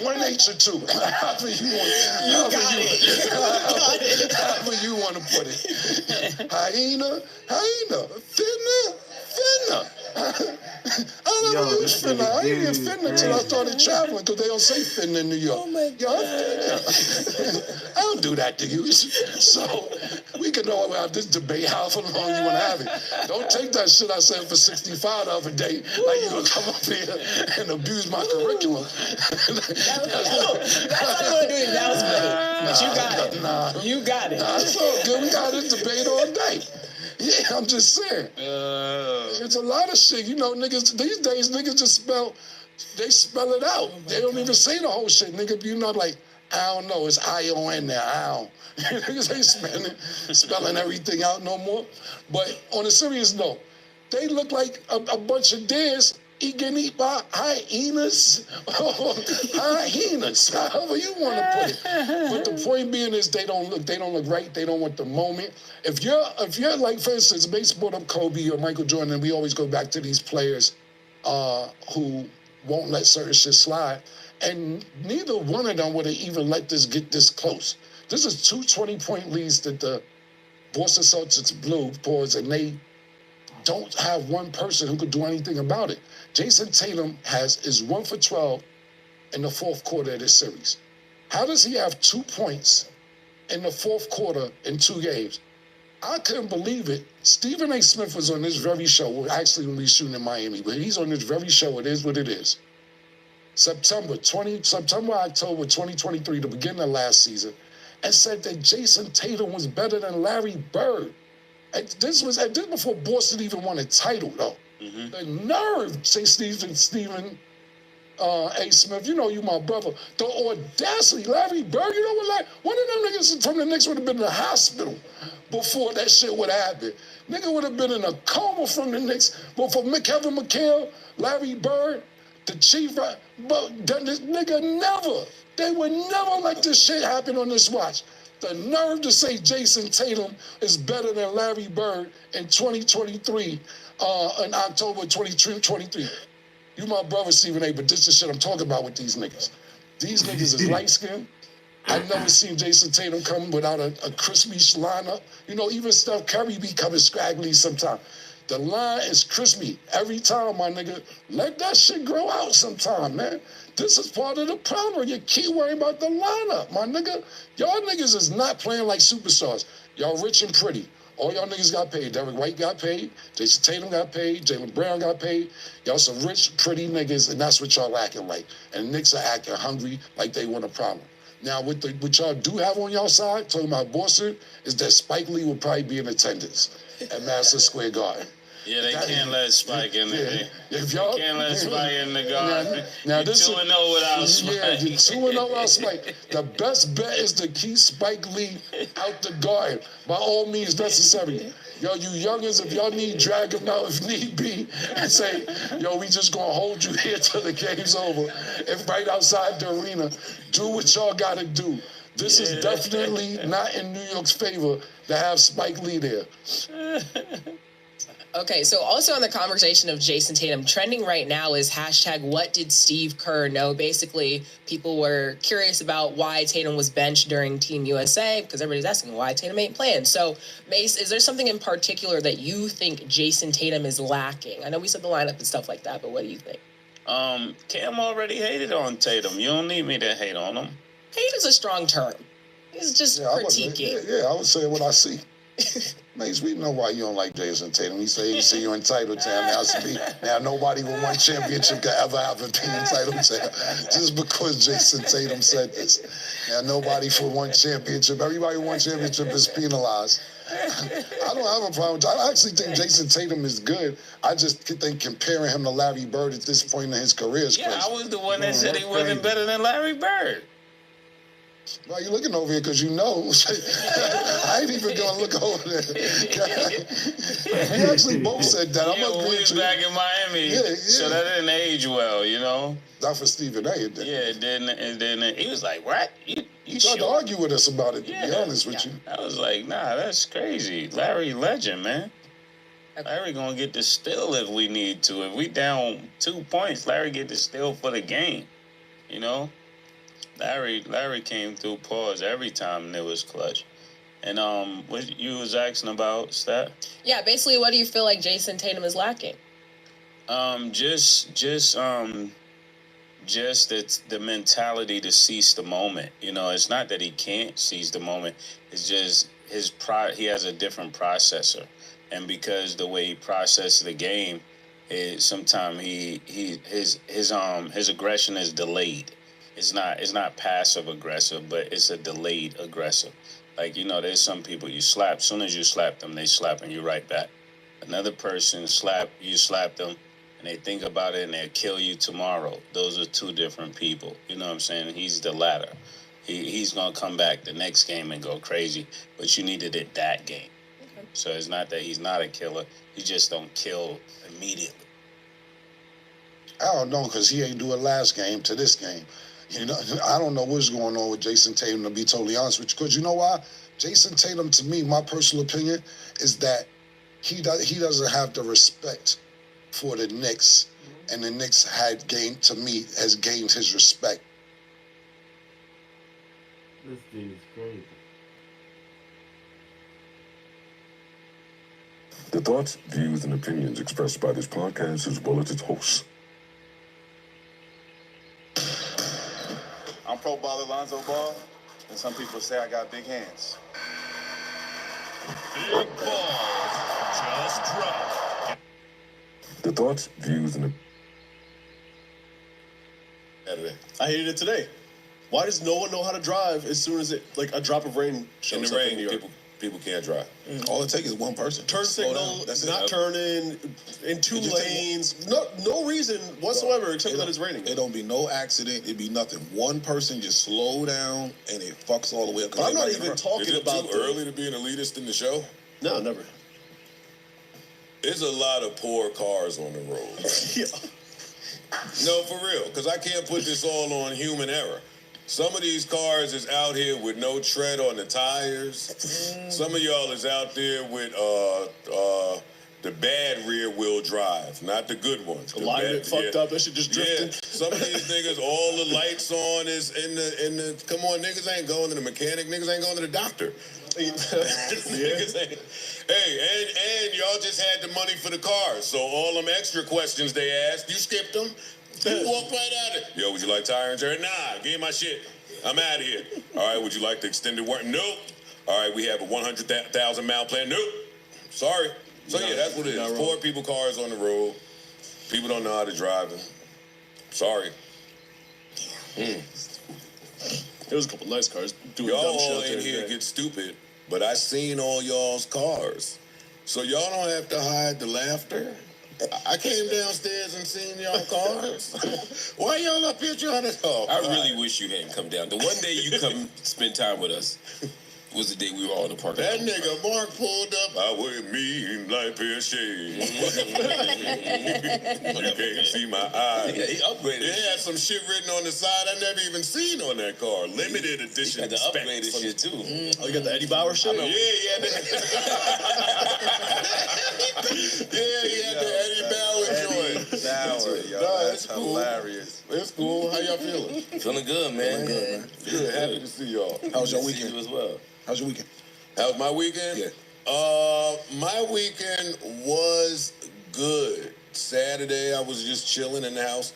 1 H or 2. However you want to put it. Hyena. Finna. I never used finna. I didn't get finna until I started traveling because they don't say finna in New York. Oh my God. I don't do that to you. So we can know about this debate however long you want to have it. Don't take that shit I said for 65 the other day like you gonna come up here and abuse my curriculum. That's what I'm gonna do. That was great. But you got it. You got it. It's all good. We got this debate all day. Yeah, I'm just saying. It's a lot of shit. You know, niggas, these days, niggas just spell it out. They don't even say the whole shit. Nigga, you know, like, I don't know, it's I-O-N there, I don't. Niggas ain't spelling everything out no more. But on a serious note, they look like a bunch of deers getting eaten by hyenas. Hyenas, however you want to put it. But the point being is they don't look right. They don't want the moment. If you're like, for instance, baseball up Kobe or Michael Jordan, and we always go back to these players who won't let certain shit slide. And neither one of them would have even let this get this close. This is 2 20-point leads that the Boston Celtics blew, and they don't have one person who could do anything about it. Jason Tatum is 1 for 12 in the fourth quarter of this series. How does he have 2 points in the fourth quarter in 2 games? I couldn't believe it. Stephen A. Smith was on this very show, actually when we shooting in Miami, but he's on this very show. It is what it is. September, October 2023, the beginning of last season, and said that Jason Tatum was better than Larry Bird. And this was before Boston even won a title, though. Mm-hmm. The nerve, say Stephen A. Smith, you know you my brother. The audacity, Larry Bird, you know what, like, one of them niggas from the Knicks would have been in the hospital before that shit would happen. Nigga would have been in a coma from the Knicks before Kevin McHale, Larry Bird, the chief, but this nigga never. They would never let this shit happen on this watch. The nerve to say Jason Tatum is better than Larry Bird in 2023, in October 2023. You my brother, Stephen A., but this is the shit I'm talking about with these niggas. These niggas is light-skinned. I've never seen Jason Tatum come without a crispy lineup. You know, even Steph Curry be coming scraggly sometimes. The line is crispy every time, my nigga. Let that shit grow out sometime, man. This is part of the problem. You keep worrying about the lineup, my nigga. Y'all niggas is not playing like superstars. Y'all rich and pretty. All y'all niggas got paid. Derek White got paid. Jason Tatum got paid. Jaylen Brown got paid. Y'all some rich, pretty niggas, and that's what y'all acting like. And the Knicks are acting hungry like they want a problem. Now, what y'all do have on y'all side, talking about Boston, is that Spike Lee will probably be in attendance at Madison Square Garden. Yeah, they can't let Spike in there. If y'all can't let Spike in the garden. Now this 2-0 without Spike. Yeah, you're 2-0 without Spike. The best bet is to keep Spike Lee out the garden by all means necessary. Yo, you youngins, if y'all need, drag him out if need be, and say, yo, we just gonna hold you here till the game's over. If right outside the arena, do what y'all gotta do. This is definitely not in New York's favor to have Spike Lee there. Okay, so also on the conversation of Jason Tatum, trending right now is hashtag what did Steve Kerr know? Basically, people were curious about why Tatum was benched during Team USA because everybody's asking why Tatum ain't playing. So, Mace, is there something in particular that you think Jason Tatum is lacking? I know we said the lineup and stuff like that, but what do you think? Cam already hated on Tatum. You don't need me to hate on him. Hate is a strong term. He's just critiquing. I would say what I see. Mace, we know why you don't like Jason Tatum. He say you see you entitled to him. Now nobody with one championship could ever have been entitled to him. Just because Jason Tatum said this. Now nobody for one championship. Everybody with one championship is penalized. I don't have a problem. I actually think Jason Tatum is good. I just think comparing him to Larry Bird at this point in his career is crazy. Yeah, I was the one that said he wasn't better than Larry Bird. Why are you looking over here? Because you know. I ain't even going to look over there. We actually both said that. Yeah, we was back in Miami, so that didn't age well, you know? Not for Stephen A. It didn't. Yeah, it didn't. He was like, what? You tried to argue with us about it, to be honest with you. I was like, nah, that's crazy. Larry legend, man. Larry gonna get the steal if we need to. If we down 2 points, Larry get the steal for the game, you know? Larry came through pause every time and it was clutch. And what you was asking about, Stat? Yeah, basically, what do you feel like Jason Tatum is lacking? Just the mentality to seize the moment. You know, it's not that he can't seize the moment. It's just he has a different processor, and because the way he processes the game, is sometimes his aggression is delayed. It's not passive aggressive, but it's a delayed aggressive. Like, you know, there's some people you slap. As soon as you slap them, they slapping you right back. Another person you slap them, and they think about it and they'll kill you tomorrow. Those are two different people. You know what I'm saying? He's the latter. He's going to come back the next game and go crazy, but you needed it that game. Okay. So it's not that he's not a killer. He just don't kill immediately. I don't know, because he ain't do it last game to this game. You know, I don't know what's going on with Jason Tatum, to be totally honest with you. Because you know why? Jason Tatum, to me, my personal opinion, is that he doesn't have the respect for the Knicks. And the Knicks has gained his respect. This dude's crazy. The thoughts, views, and opinions expressed by this podcast as well as its hosts. I'm pro baller Lonzo Ball, and some people say I got big hands. Big balls just dropped. The thoughts, views, and I hated it today. Why does no one know how to drive as soon as like a drop of rain shows up in New York? People can't drive. All it takes is one person. Turn signal, not turning in 2 lanes. No reason whatsoever except that it's raining. It don't be no accident. It be nothing. One person just slow down and it fucks all the way up. But I'm not even talking about too early to be an elitist in the show. No, never. There's a lot of poor cars on the road. Yeah. No, for real, because I can't put this all on human error. Some of these cars is out here with no tread on the tires. Some of y'all is out there with the bad rear wheel drive, not the good ones. The alignment fucked up. That shit just drifting. Yeah. Some of these niggas, all the lights on is in the. Come on, niggas ain't going to the mechanic. Niggas ain't going to the doctor. Niggas ain't. Hey, and y'all just had the money for the cars, so all them extra questions they asked, you skipped them. You walked right out of it. Yo, would you like tire insurance? Nah, give me my shit. I'm out of here. All right, would you like the extended warranty? Nope. All right, we have a 100,000 mile plan. Nope. Sorry. So yeah, that's what it is. Poor people cars on the road. People don't know how to drive them. Sorry. There was a couple nice cars doing y'all dumb shit all in here get stupid, but I seen all y'all's cars. So y'all don't have to hide the laughter. I came downstairs and seen y'all cars. Why y'all up here trying to talk? I really wish you hadn't come down. The one day you come spend time with us was the day we were all in the park. That nigga Mark pulled up. I wear mean like pair of shades. You can't see my eyes. Yeah, he upgraded. It had some shit written on the side I never even seen on that car. Limited edition. He got the upgraded shit too. Oh, you got the Eddie Bauer shit? Yeah, he had the Eddie Bauer joint. That's hilarious. It's cool. How y'all feeling? Feeling good, man. Good. Happy to see y'all. How was your weekend? You as well. How's your weekend? How was my weekend? Yeah. My weekend was good. Saturday, I was just chilling in the house,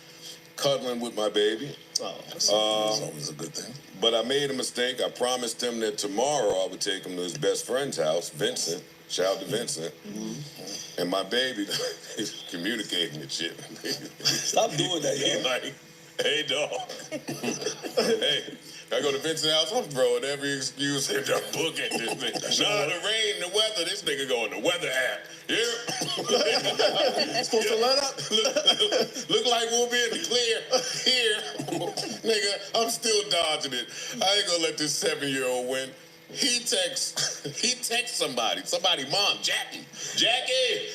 cuddling with my baby. Oh, that's always a good thing. But I made a mistake. I promised him that tomorrow I would take him to his best friend's house, Vincent. Shout out to Vincent. Mm-hmm. And my baby is communicating and shit. Stop doing that, yo. He's like, hey, dog. Hey. I go to Vincent's house, I'm throwing every excuse in the book at this thing. Nah, the rain, the weather, this nigga going the weather app. Yeah. Supposed to let up? Look like we'll be in the clear here. Nigga, I'm still dodging it. I ain't gonna let this 7-year-old win. He texts somebody, mom, Jackie,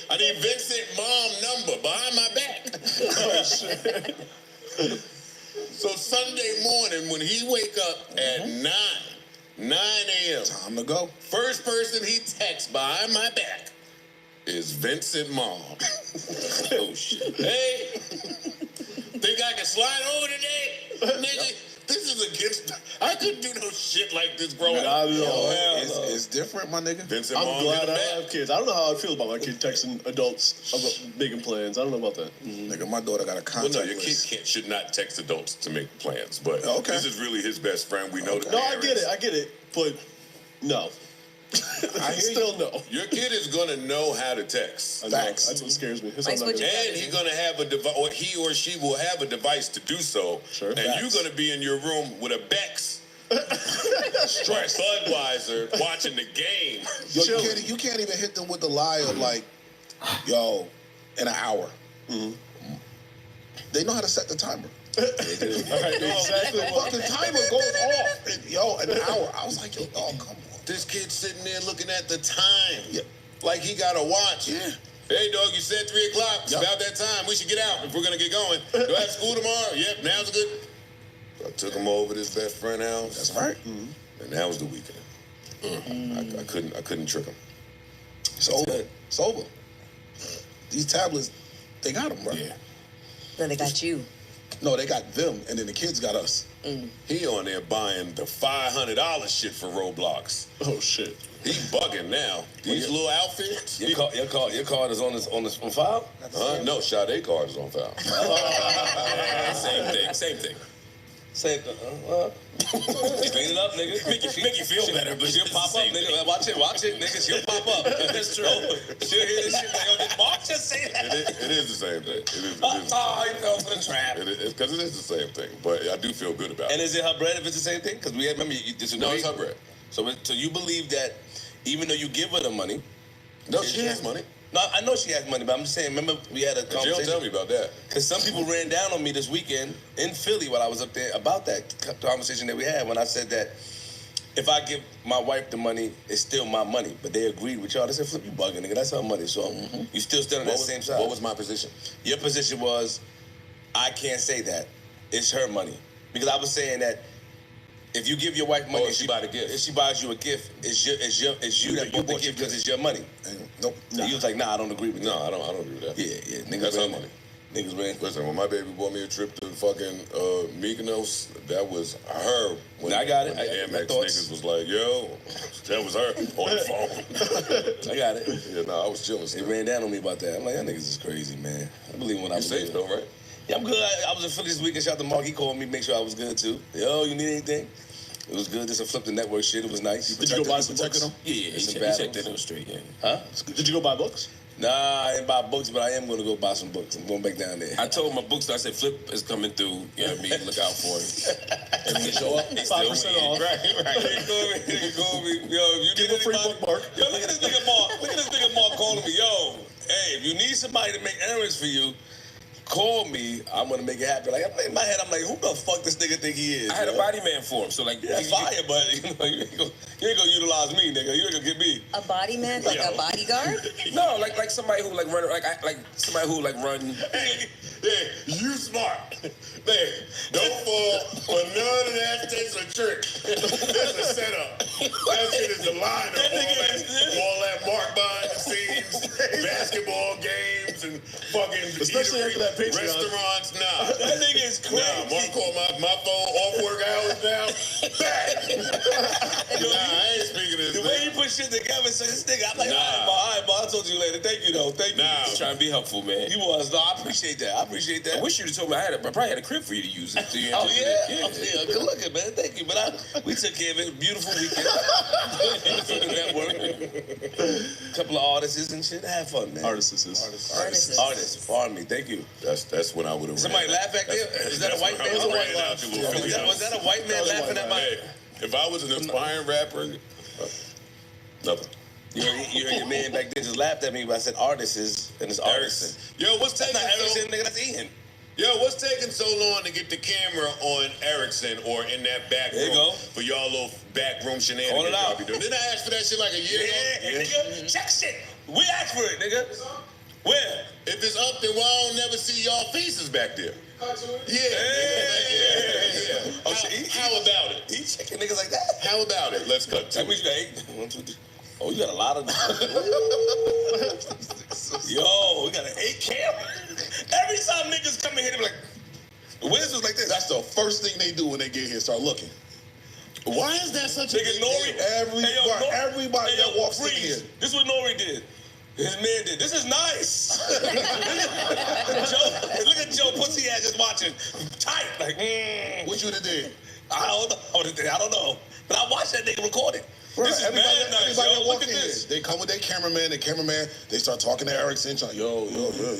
I need Vincent mom number behind my back. Oh, shit. So Sunday morning, when he wake up at 9 a.m. Time to go. First person he texts behind my back is Vincent Mom. Oh, shit. Hey, think I can slide over today? Nigga, this is against... I couldn't do no shit like this growing up. It's different, my nigga. Vincent I'm Mom glad I have kids. I don't know how I feel about my kid texting adults about making plans. I don't know about that. Nigga, my daughter got a contact Well, no, your list. kid should not text adults to make plans. But Okay. this is really his best friend. We know the No, I parents. get it. But no. I still no. Your kid is gonna know how to text. Facts. That's what scares me. And he's gonna have a device, or he or she will have a device to do so. Sure. And you're gonna be in your room with a Bex, Budweiser, watching the game. Yo, you can't even hit them with the lie of like, yo, in an hour. Mm-hmm. They know how to set the timer. They do. Exactly. The fucking timer goes off. Yo, an hour. I was like, yo, dog, come on. This kid's sitting there looking at the time, like he got a watch. Yeah. Hey, dog, you said 3 o'clock. It's about that time. We should get out if we're gonna get going. Do I have school tomorrow? Yep, now's good. I took him over to his best friend's house. That's right. Mm-hmm. And that was the weekend. I couldn't trick him. It's over. It's over. These tablets, they got them, bro. Yeah. No, they got you. No, they got them, and then the kids got us. He on there buying the $500 shit for Roblox. Oh shit. He bugging now. These little outfits. Your card is on file? No, Sade card is on file. Same thing. Clean it up, nigga. Make you feel better, but she'll pop up, nigga. Watch it, nigga. She'll pop up. That's true. She'll hear this shit. Yo, did Mark just say that? It is the same thing. It is he fell for the trap. Because it is the same thing, but I do feel good about it. And is it her bread if it's the same thing? Because we had, remember, No, it's her bread. So you believe that even though you give her the money, no, she has money. No, I know she has money, but I'm just saying, remember we had a conversation. She don't tell me about that. Because some people ran down on me this weekend in Philly while I was up there about that conversation that we had when I said that if I give my wife the money, it's still my money. But they agreed with y'all. They said, Flip, you bugging, nigga. That's her money. So you still stand on that same side. What was my position? Your position was, I can't say that. It's her money. Because I was saying that if you give your wife money, if she buy the gift. If she buys you a gift, it's you that bought the gift because it's your money. Nope. You was like, nah, I don't agree with that. No, I don't agree with that. Yeah. Niggas That's her ran, money. Niggas ran. Listen, when my baby bought me a trip to fucking Mykonos, that was her. When, I got it. When the Amex niggas was like, yo, that was her on the phone. I got it. Yeah, no, I was chilling. They ran down on me about that. I'm like, that niggas is crazy, man. I believe when I was safe though, right? Yeah, I'm good. I was in Philly this weekend. Shout out to Mark. He called me, make sure I was good too. Yo, you need anything? It was good. Just a Flip the Network shit. It was nice. Did you go buy some books? Yeah, He checked that on the street. Yeah. Huh? Did you go buy books? Nah, I didn't buy books, but I am going to go buy some books. I'm going back down there. I told my bookstore, I said, Flip is coming through. You know what I mean? Look out for him. And he show up, 5% off. Right. He called me. Yo, if you Give a free book, Mark. Yo, look at this nigga Mark. Look at this nigga Mark calling me. Yo, hey, if you need somebody to make errands for you, call me. I'm gonna make it happen. Like in my head, I'm like, who the fuck this nigga think he is? I had a body man for him, so like, yeah, fire, but you ain't gonna utilize me, nigga. You ain't gonna get me. A body man, like a bodyguard? No, like somebody who like run, like somebody who like run. Hey, you smart. Hey, don't fall for none of that. Takes a trick. That's a setup. That shit is the lineup. All that Mark behind the scenes, basketball games, and fucking especially after that Patreon. Restaurants. Nah, that nigga is crazy. Nah, Mark called my phone off work hours now. Nah, I ain't speaking to this. The way he put shit together, so this nigga, I'm like, all right, I'll talk to you later. Thank you, though. Thank you. Nah, trying to be helpful, man. You was. No, I appreciate that. I wish you'd have told me I probably had a crib for you to use it. Oh, yeah? Yeah, good looking, man. Thank you. But we took care of it. Beautiful weekend. Network. Couple of artists and shit. Have fun, man. Artists. Pardon me. Thank you. That's when I would have. Somebody laugh at you? Is that a white man? Was that a white man laughing at my... If I was an aspiring rapper, nothing. You heard your man back then just laughed at me, but I said artists and it's artists. Yo, what's taking that's not Erickson, nigga, that's Ian. Yo, what's taking so long to get the camera on Erickson or in that back room? There you go. For y'all little back room shenanigans. Call it out. Be doing. Didn't I ask for that shit like a year ago? Yeah, nigga, check shit. We asked for it, nigga. Where? If it's up, then why I don't never see y'all faces back there? Yeah. How about it? He checking niggas like that? How about it? Let's cut to it. You got 8. 1, 2, 3. Oh, you got a lot of... Yo, we got an 8 camera. Every time niggas come in here, they be like, the Wiz was like this. That's the first thing they do when they get here, start looking. Why is that such a big Nori? deal? Everybody that walks in here. This is what Nori did. His man did. This is nice. Look at Joe Pussy ass just watching. Tight. Like, What you did? I don't know. But I watched that nigga record it. Right. This is Everybody nice, that yo. walk Look in at here, this. they come with their cameraman. The cameraman, they start talking to Erickson. Yo.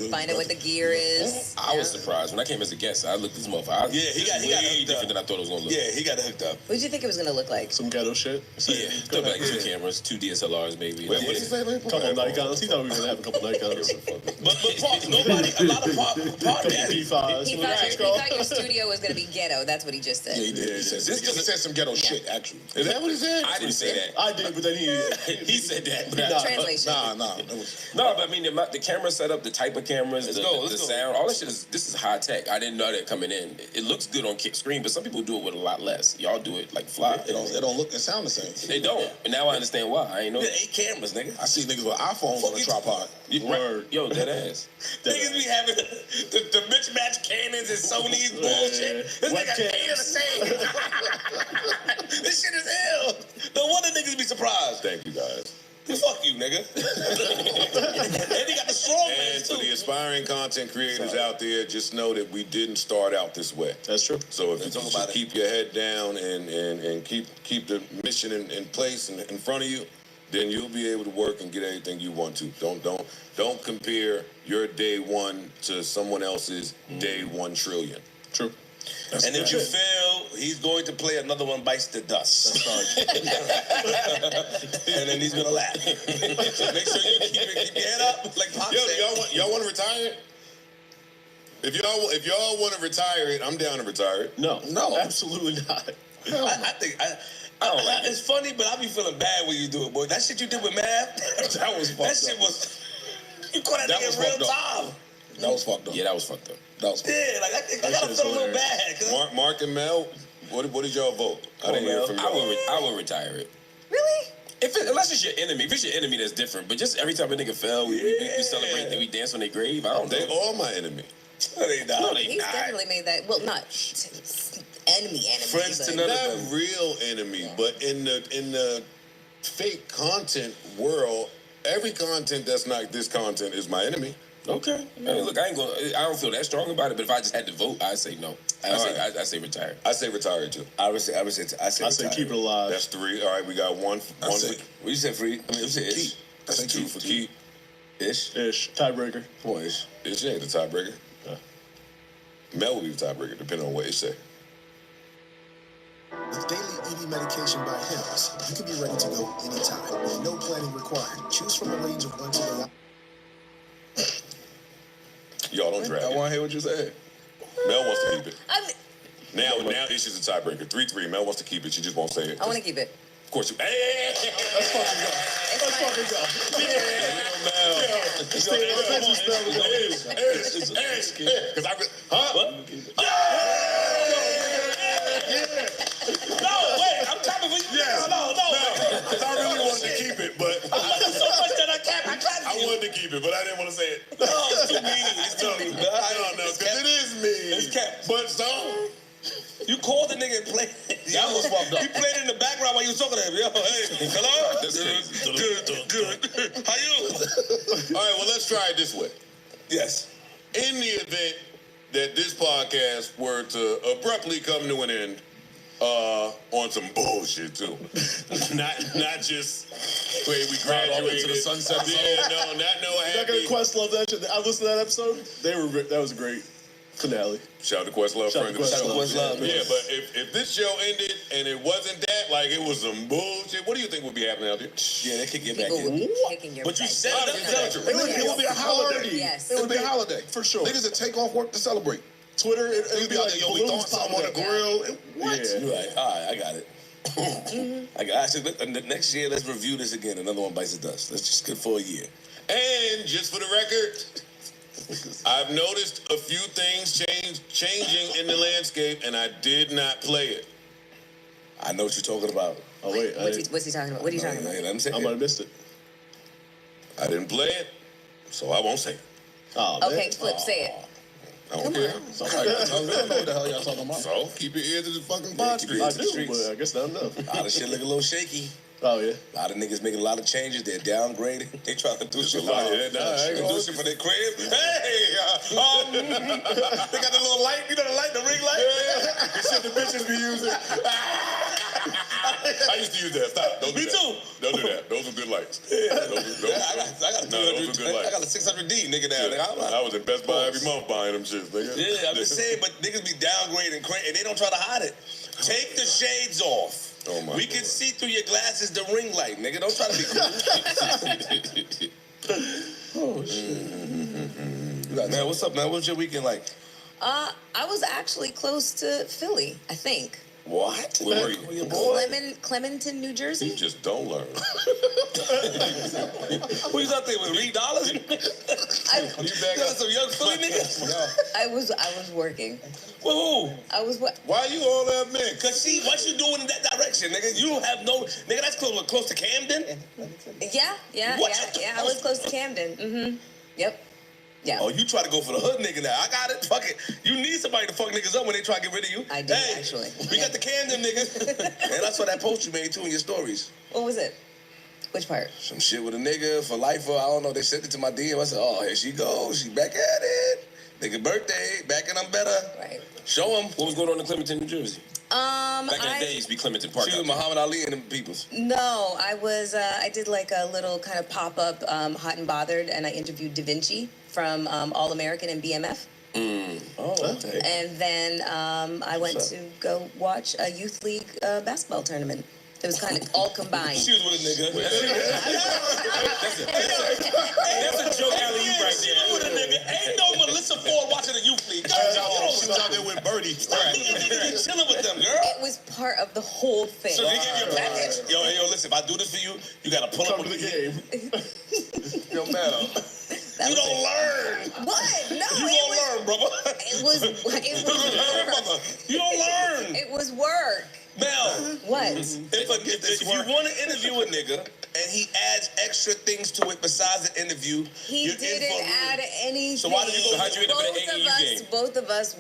Find out what the gear is. I was surprised when I came as a guest. I looked at this motherfucker. He got way different than I thought it was gonna look. Yeah, he got it hooked up. What did you think it was gonna look like? Some ghetto shit. Yeah, thought like 2 cameras, 2 DSLRs maybe. Wait, what did he say? Couple Nikons. He thought we were gonna have a couple Nikons. But a lot of podcasts. He thought your studio was gonna be ghetto. That's what he just said. Yeah, he did. He said some ghetto shit. Actually, is that what he said? I didn't say that. I did, but then he said that. But Translation. No, but I mean, the camera setup, the type of cameras, Let's the go. sound, all that shit this is high tech. I didn't know that coming in. It looks good on screen, but some people do it with a lot less. Y'all do it like fly. It don't look and sound the same. They don't. And now I understand why. I ain't know. 8 cameras, nigga. I see niggas with iPhones on the tripod. Right. Yo, that ass. Niggas be having the mismatched Canons and Sony's bullshit. This nigga ain't the same. This shit is hell. No wonder niggas be surprised. Thank you, guys. Fuck you, nigga. And he got the strong And legs, to too. the aspiring content creators out there, just know that we didn't start out this way. That's true. So if you talk just about it. keep your head down and keep the mission in place and in front of you, then you'll be able to work and get anything you want to. Don't compare your day one to someone else's day 1 trillion. True. And if you fail, he's going to play Another One Bites the Dust. And then he's gonna laugh. So make sure you keep your head up, like Pop Yo, said. y'all want to retire it? If y'all want to retire it, I'm down to retire it. No, absolutely not. I think it's funny, but I be feeling bad when you do it, boy. That shit you did with Mav, That was fucked that up. shit was. You caught that That nigga was in real fucked up. time. That was fucked up. Yeah, that was fucked up. That was fucked up. Yeah, like I gotta feel a little bad. Mark and Mel, what did y'all vote? I didn't hear from y'all. I would retire it. Really? Unless it's your enemy. If it's your enemy, that's different. But just every time a nigga fell, we celebrate and we dance on their grave. I don't know. They all my enemy. No, they not. No, they He's not. definitely made that. Well, not enemy. Friends but to none of Not them. real enemy, but in the fake content world, every content that's not this content is my enemy. Okay. I mean, look, I don't feel that strong about it. But if I just had to vote, I'd say no. I say retire. I say retire too. I say keep it alive. That's 3. All right, we got one. What you said, free? I mean, you said ish. That's 2 for keep. Ish. Tiebreaker. Come on, ish. Ish ain't the tiebreaker. Mel will be the tiebreaker, depending on what Ish say. With daily ED medication by Hims, you can be ready to go anytime with no planning required. Choose from a range of 1 to the Y'all don't drag I it. want to hear what you said. Mel wants to keep it. Now Ish is a tiebreaker. 3-3. Mel wants to keep it. She just won't say it. I want to keep it. Of course you. Hey! Let's fucking go. Let's fucking go. Because huh? No, wait, I'm clapping for you. No. Because I really wanted to keep it, but I love you so much that I clapped I wanted to keep it, but I didn't want to say it. No, it's too mean. It's too mean. No, because it is me. It's cap. But so. You called the nigga and played. That was fucked up. You played it in the background while you was talking to him. Yo, hey, hello? That's crazy. Good. How you? All right, well, let's try it this way. Yes. In the event that this podcast were to abruptly come to an end, on some bullshit too, not just wait we graduated to the sunset zone. Yeah, no, not no Not gonna happy. Questlove that shit. I listened to that episode. That was a great finale. Shout out to Questlove, Shout friend out of the to show. Questlove. Yeah, but if this show ended and it wasn't that, like it was some bullshit, what do you think would be happening out there? Yeah, they could get back People in. would be kicking your But you butt. set it up to It would be a holiday. Yes. It would be a holiday. For sure. Niggas would take off work to celebrate. Twitter, it Niggas would be be like, like yo, we throwing balloons something on the popping up. grill. What? Yeah. You're right. All right, I got it. And the next year, let's review this again. Another One Bites the Dust. Let's just get for a year. And just for the record, I've noticed a few things changing in the landscape, and I did not play it. I know what you're talking about. Oh wait, What's he talking about? What are you talking about? Let him say I might have missed it. I didn't play it, so I won't say it. Oh, Okay, Flip, say it. I don't care. So I'm like, I don't know what the hell y'all talking about. So keep your ear to the fucking pod street. I do, but I guess not enough. A lot of shit look a little shaky. Oh yeah. A lot of niggas making a lot of changes. They're downgrading. They trying to do shit for Yeah, do shit for their crib. Hey, they got the little light. You know the light, the ring light. Yeah, the shit the bitches be using. I used to use that. Stop. Don't do Me that. too. Don't do that. Those are good lights. I got a 600D nigga down there. I was at Best Buy every month buying them shits, nigga. Yeah, I'm just saying, but niggas be downgrading and they don't try to hide it. Take the shades off. Oh my we can see through your glasses the ring light, nigga. Don't try to be cool. Oh shit. Man, what's up, man? What's your weekend like? I was actually close to Philly, I think. What? Where were you? Clementon, New Jersey. You just don't learn. Who you thought they were Reed Dollars? You got some young Philly niggas? I was working. Who? I was what? Why you all that mix? Cause see, what you doing in that direction, nigga? You don't have no nigga. That's close to Camden. Yeah. I was close to Camden. Mm-hmm. Yep. Yeah. Oh, you try to go for the hood nigga now. I got it. Fuck it. You need somebody to fuck niggas up when they try to get rid of you. I do, actually. We got the Camden niggas. And I saw that post you made too in your stories. What was it? Which part? Some shit with a nigga for life. I don't know. They sent it to my DM. I said, oh, here she goes. She back at it. Nigga birthday. Back and I'm better. Right. Show him. What was going on in Clementon, New Jersey? Back in the day, it used to be Clementon Park. She was Muhammad Ali and them peoples. No, I was. I did like a little kind of pop up, Hot and Bothered, and I interviewed Da Vinci from All American and BMF. Oh, okay. And then I went to go watch a youth league basketball tournament. It was kind of all combined. She was with a nigga. That's a joke alley you right there. She was with a nigga. Ain't no Melissa Ford watching a youth league. Girl, She was out there with Birdie. You chilling with them, girl. It was part of the whole thing. So they give you a package. Yo, listen, if I do this for you, you gotta pull up with the game. Yo, Mel. You don't learn. What? No. You don't learn, brother. It was work. You don't learn. It was work. Mel. What? If you want to interview a nigga and he adds extra things to it besides the interview, He didn't add anything. So why did you go? How'd you end up in the AAU game? Both of us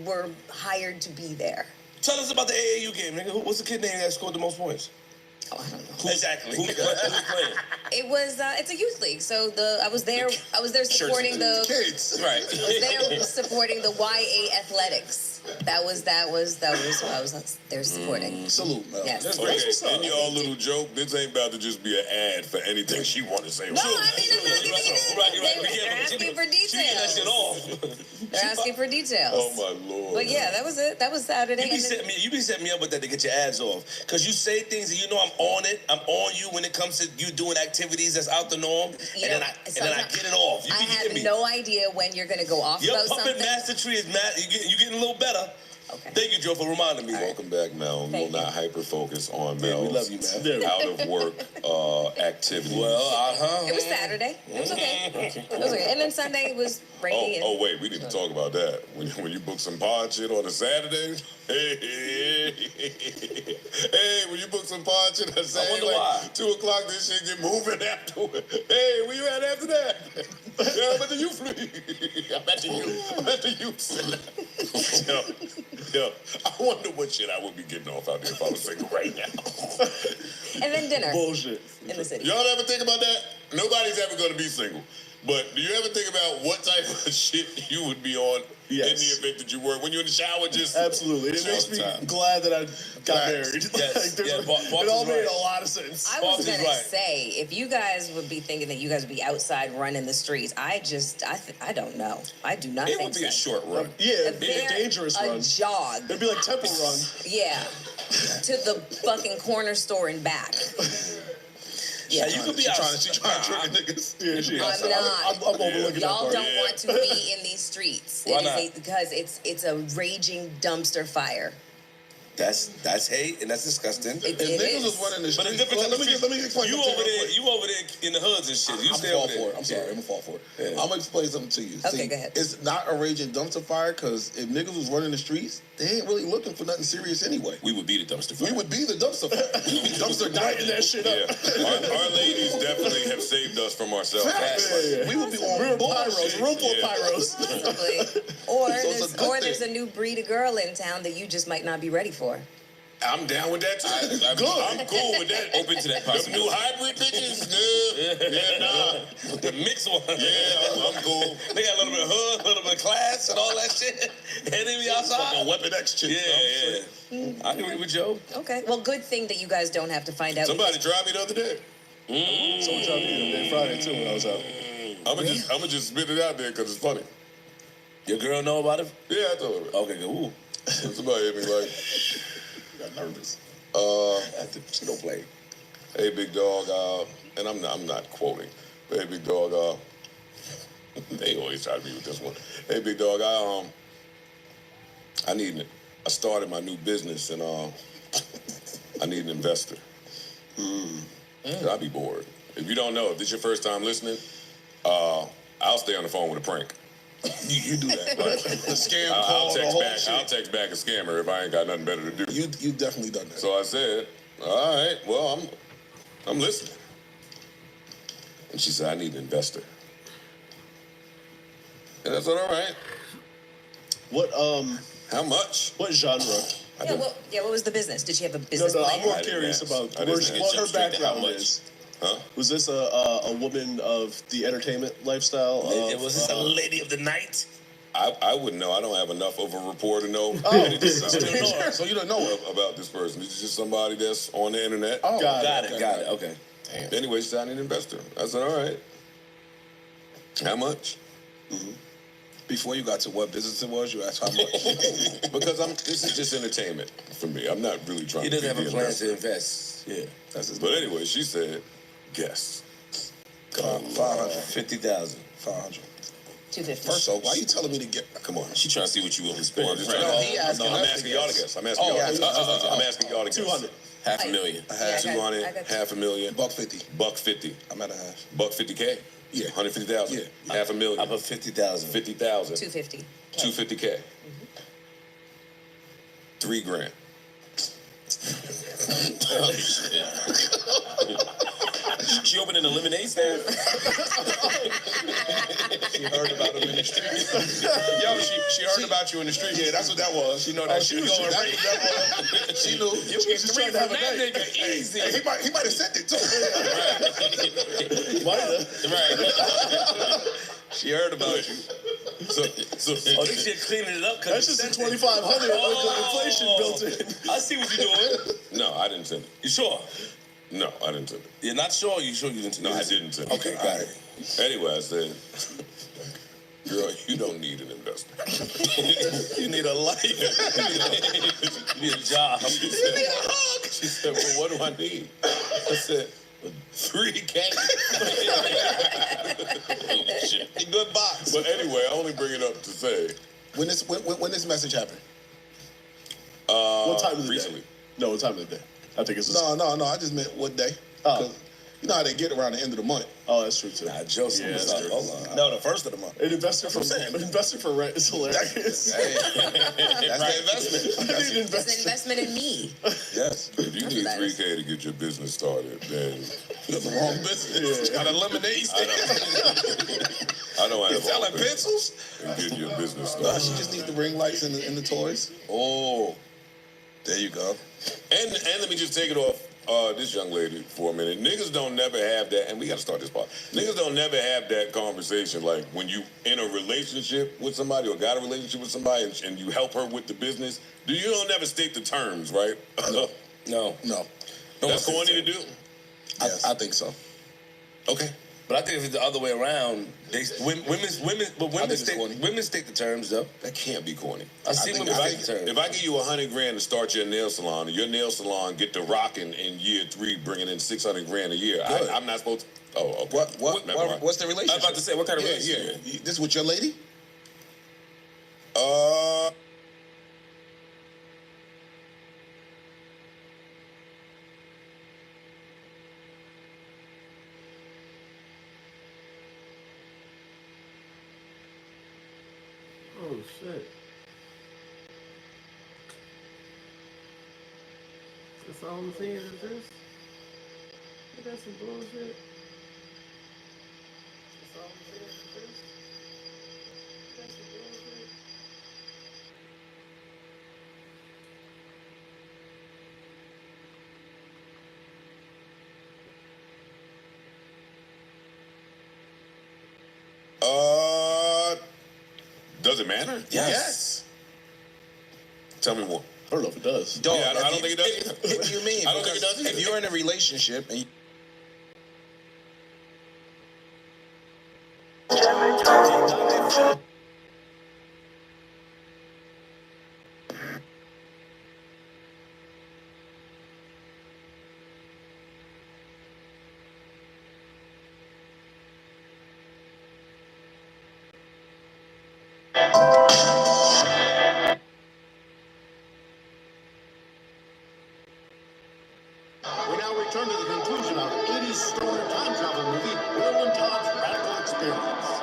were hired to be there. Tell us about the AAU game, nigga. What's the kid name that scored the most points? Oh, I don't know. Exactly. Who's playing? It was it's a youth league, so I was there supporting the kids. Right. I was there supporting the YA athletics. That was I was there supporting. Salute, man. Yes. That's Okay, great. in your little joke, this ain't about to just be an ad for anything she want to say. No, I mean I'm not giving it. They're asking for She get that shit details. off. They're asking for details. Oh my lord. But yeah, that was it. That was Saturday. You be setting me up with that to get your ads off. Because you say things and you know I'm on it. I'm on you when it comes to you doing activities that's out the norm. Then I get it off. You I be have getting me. no idea when you're going to go off Your about puppet something. master tree is mad. You getting a little better. Okay. Thank you, Joe, for reminding me. Welcome back, Mel. We'll not hyper focus on Yeah, Mel's we love you, man. out of work activities. Well, It was Saturday. It was okay. It was okay. And then Sunday it was rainy. Oh wait, we need to talk about that. When you book some pod shit on a Saturday, hey, when you book some pod shit on a Saturday, wonder why. 2 o'clock, this shit get moving afterward. Hey, where you at after that? Yeah, I'm at the youth league. I'm at the youth center. Yo, I wonder what shit I would be getting off out there if I was single right now. And then dinner. Bullshit. In the city. Y'all ever think about that? Nobody's ever going to be single. But do you ever think about what type of shit you would be on in the event that you were? When you're in the shower, just... Absolutely. It makes me glad that I got married. Yes. It all made a lot of sense. I was going to say, if you guys would be thinking that you guys would be outside running the streets, I don't know. I do not It think would be so. a short run. Yeah, it'd be a dangerous run. A jog. It'd be like Temple Run. Yeah. To the fucking corner store and back. Yeah, you could be She trying to trick niggas. Yeah, she I'm not. I'm overlooking Y'all that part. don't want to be in these streets. Why It is not? because it's a raging dumpster fire. That's hate and that's disgusting. It Niggas is. was running the But the streets. difference Let me explain you something over to you real there, quick. you over there in the hoods and shit. You I'm stay fall over there. for it. I'm sorry. I'm gonna fall for it. I'm gonna explain something to you. Okay, go ahead. It's not a raging dumpster fire because if niggas was running the streets, they ain't really looking for nothing serious anyway. We would be the dumpster fire. We would be the dumpster fire. We would be dumpster diving that shit up. Yeah. Our ladies definitely have saved us from ourselves. We would be on Real bullshit. pyros. Room full of pyros. Possibly. Or So it's a good there's a thing. new breed of girl in town that you just might not be ready for. I'm down with that too. I'm cool with that. Open to that Them possibility. new hybrid bitches? Nah. The mixed one. Yeah, I'm cool. They got a little bit of hood, a little bit of class, and all that shit. And they be outside. Fucking Weapon X chick. Yeah. I agree with Joe. Okay. Well, good thing that you guys don't have to find out. Somebody tried me the other day. Someone tried me that Friday too when I was out. I'ma just spit it out there because it's funny. Your girl know about it? Yeah, I told her. Okay, good. Ooh. Somebody hit me like, Got nervous. she don't play. Hey, big dog, and I'm not quoting, but hey, big dog, they always try to be with this one. Hey, big dog, I need I started my new business, and I need an investor. I'll be bored. If you don't know, if this is your first time listening, I'll stay on the phone with a prank. You do that, right? The scam I'll call, the text whole back. shit. I'll text back a scammer if I ain't got nothing better to do. You've definitely done that. So I said, all right, well, I'm listening. And she said, I need an investor. And I said, all right. What How much? What genre? What was the business? Did she have a business No, plan? I'm more curious about what her background is. Huh? Was this a woman of the entertainment lifestyle? Was this a lady of the night? I wouldn't know. I don't have enough of a rapport to know. So you don't know about this person. This is just somebody that's on the internet. Oh, got it. Okay. Anyway, she said, I need an investor. I said, all right. How much? Before you got to what business it was, you asked how much. Because this is just entertainment for me. I'm not really trying He to doesn't be have a the plan investor. to invest. Yeah. But anyway, she said, guess. 550,000. 500. 250. So why you telling me to get? Come on. She trying to see what you willing to spend. I'm asking y'all to guess. I'm asking y'all to guess. I'm asking y'all to guess. 200. $500,000. $200,000, $500,000. $150. $150. I'm at a half. $150K. Yeah. 150,000. Yeah. $500,000. I put 50,000. 50,000. 250. 250K. $3,000. Oh, shit. She opened an lemonade stand. She heard about him in the street. Yo, she heard about you in the street. Yeah, that's what that was. She know that shit going right. She knew. You get She was three trying to have from a that date. nigga easy. Hey, he might have sent it too. Right. She heard about you. So this shit cleaning it up. That's just a 2,500 with the inflation built in. I see what you're doing. No, I didn't send it. You sure? No, I didn't send it. You're not sure? You sure you didn't? No, I didn't send it. Okay, got it. Anyway, I said, girl, you don't need an investor. You need a life. You need a job. She said, well, what do I need? I said, $3,000. Good box. But anyway, I only bring it up to say. When this message happened? What time of the recently. day? No, what time of the day? I think it's No. I just meant what day. Oh. You know how they get around the end of the month. Oh, that's true too. Joseph was that's up. true. Hold on. No, the first of the month. An investor for rent is hilarious. That's the investment. I need an It's an investor. investment in me. Yes. If you need $3,000 to get your business started, then You got the wrong business. Got a lemonade stand. I don't You have selling all pencils? and get your business She started. just needs the ring lights and the toys. Oh. There you go. And let me just take it off this young lady for a minute. Niggas don't never have that, and we got to start this part. Niggas don't never have that conversation like when you in a relationship with somebody or got a relationship with somebody and you help her with the business. You don't never state the terms, right? No. That's corny to do. I think so. Okay. But I think if it's the other way around, women state the terms though. That can't be corny. I see women state the terms. If I give you $100,000 to start your nail salon, and your nail salon get to rocking in year 3, bringing in $600,000 a year, I'm not supposed to. Oh, okay. What's the relationship? I was about to say, what kind of relationship? Yeah. This with your lady? Oh shit. That's all I'm seeing is this? Ain't that some bullshit? That's all I'm seeing is this? Ain't that some bullshit? Does it matter? Yes. Tell me more. I don't know if it does. I don't think it does. What do you mean? I don't think it does either. If you're in a relationship and experience.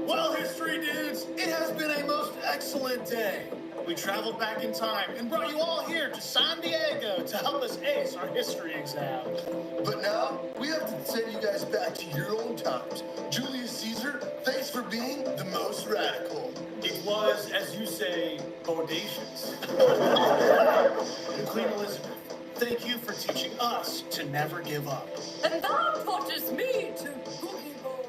Well, history dudes, it has been a most excellent day. We traveled back in time and brought you all here to San Diego to help us ace our history exam. But now, we have to send you guys back to your own times. Julius Caesar, thanks for being the most radical. It was, as you say, audacious. And Queen Elizabeth, thank you for teaching us to never give up. And that forces me to boogie board.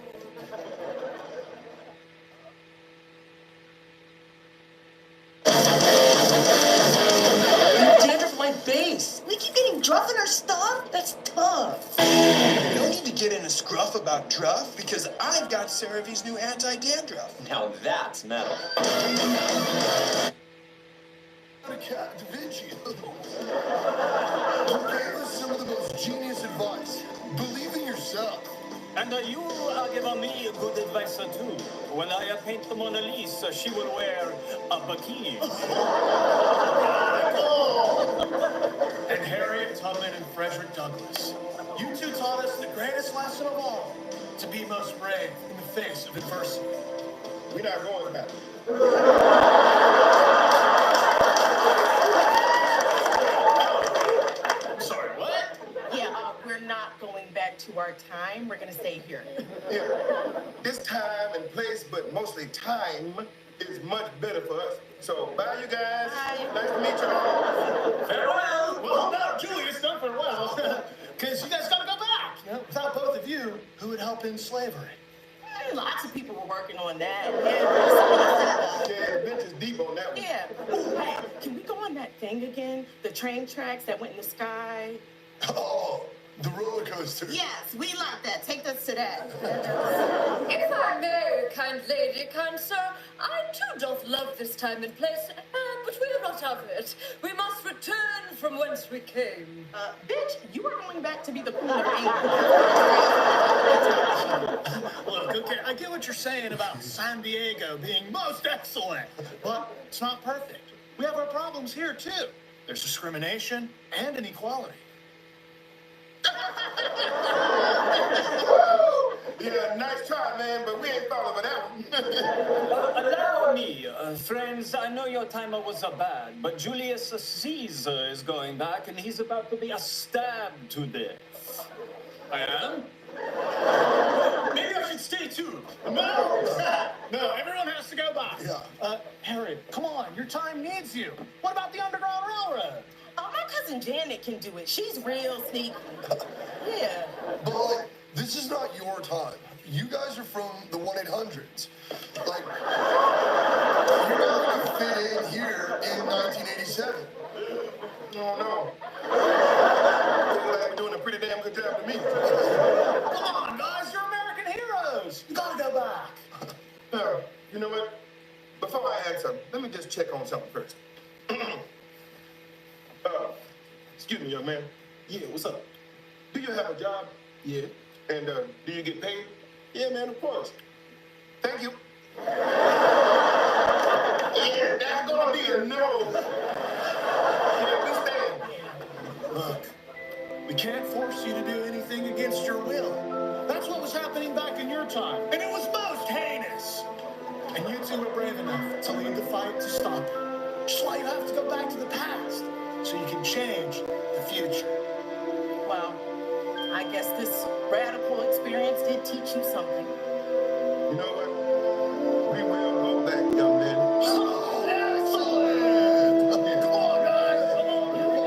Dandruff my base. We keep getting druff in our stuff? That's tough. You don't need to get in a scruff about druff because I've got CeraVe's new anti-dandruff. Now that's metal. Cat Da Vinci. Who gave us some of the most genius advice. Believe in yourself. And you give me good advice too. When I paint the Mona Lisa, she will wear a bikini. And Harriet Tubman and Frederick Douglass, you two taught us the greatest lesson of all, to be most brave in the face of adversity. We're not going back. Sorry, what? Yeah, we're not going back to our time. We're gonna stay here. Here. This time and place, but mostly time, is much better for us. So, bye, you guys. Bye. Nice to meet y'all. Farewell. Well, no, Julius, not farewell. Because you guys gotta go back. You know, without both of you, who would help end slavery? Lots of people were working on that. Yeah, bench is deep on that one. Yeah. Ooh, hey, can we go on that thing again? The train tracks that went in the sky? Oh, the roller coaster. Yes, we like that. Take us to that. If I may, kind lady, kind sir, I too doth love this time and place, but we are not of it. We must return from whence we came. Bitch, you are going back to be the queen of England. Look, okay, I get what you're saying about San Diego being most excellent, but it's not perfect. We have our problems here, too. There's discrimination and inequality. Yeah, nice try, man, but we ain't falling for that one. Allow me, friends, I know your timer was bad, but Julius Caesar is going back, and he's about to be stabbed to death. I am? Maybe I should stay, too. No! No, everyone has to go back. Yeah. Harry, come on, your time needs you. What about the Underground Railroad? Oh, my cousin Janet can do it. She's real sneaky. Yeah. But this is not your time. You guys are from the 1-800s. Like, you're not going to fit in here in 1987. No. You're doing a pretty damn good job to me. Come on, guys, you're American heroes. You gotta go back. You know what? Before I answer, let me just check on something first. Excuse me, young man. Yeah, what's up? Do you have a job? Yeah. And do you get paid? Yeah, man, of course. Thank you. Yeah, that's gonna be a no. Yeah, we stand. Look, we can't force you to do anything against your will. That's what was happening back in your time, and it was most heinous. And you two were brave enough to lead the fight to stop it. Which is why you have to go back to the past, so you can change the future. Well, I guess this radical experience did teach you something. You know what? We will go back, young man. Oh, excellent! Come on, guys! Come on, here we go!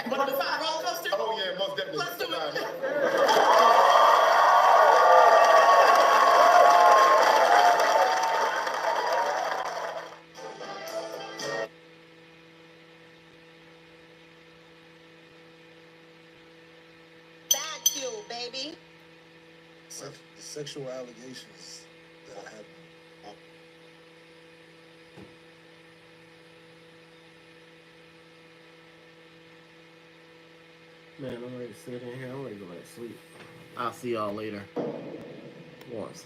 You want to go find a roller coaster? Oh, yeah, most definitely. Let's do it. Baby. The sexual allegations that I have. Man, I'm ready to sit in here. I'm ready to go back to sleep. I'll see y'all later. Once.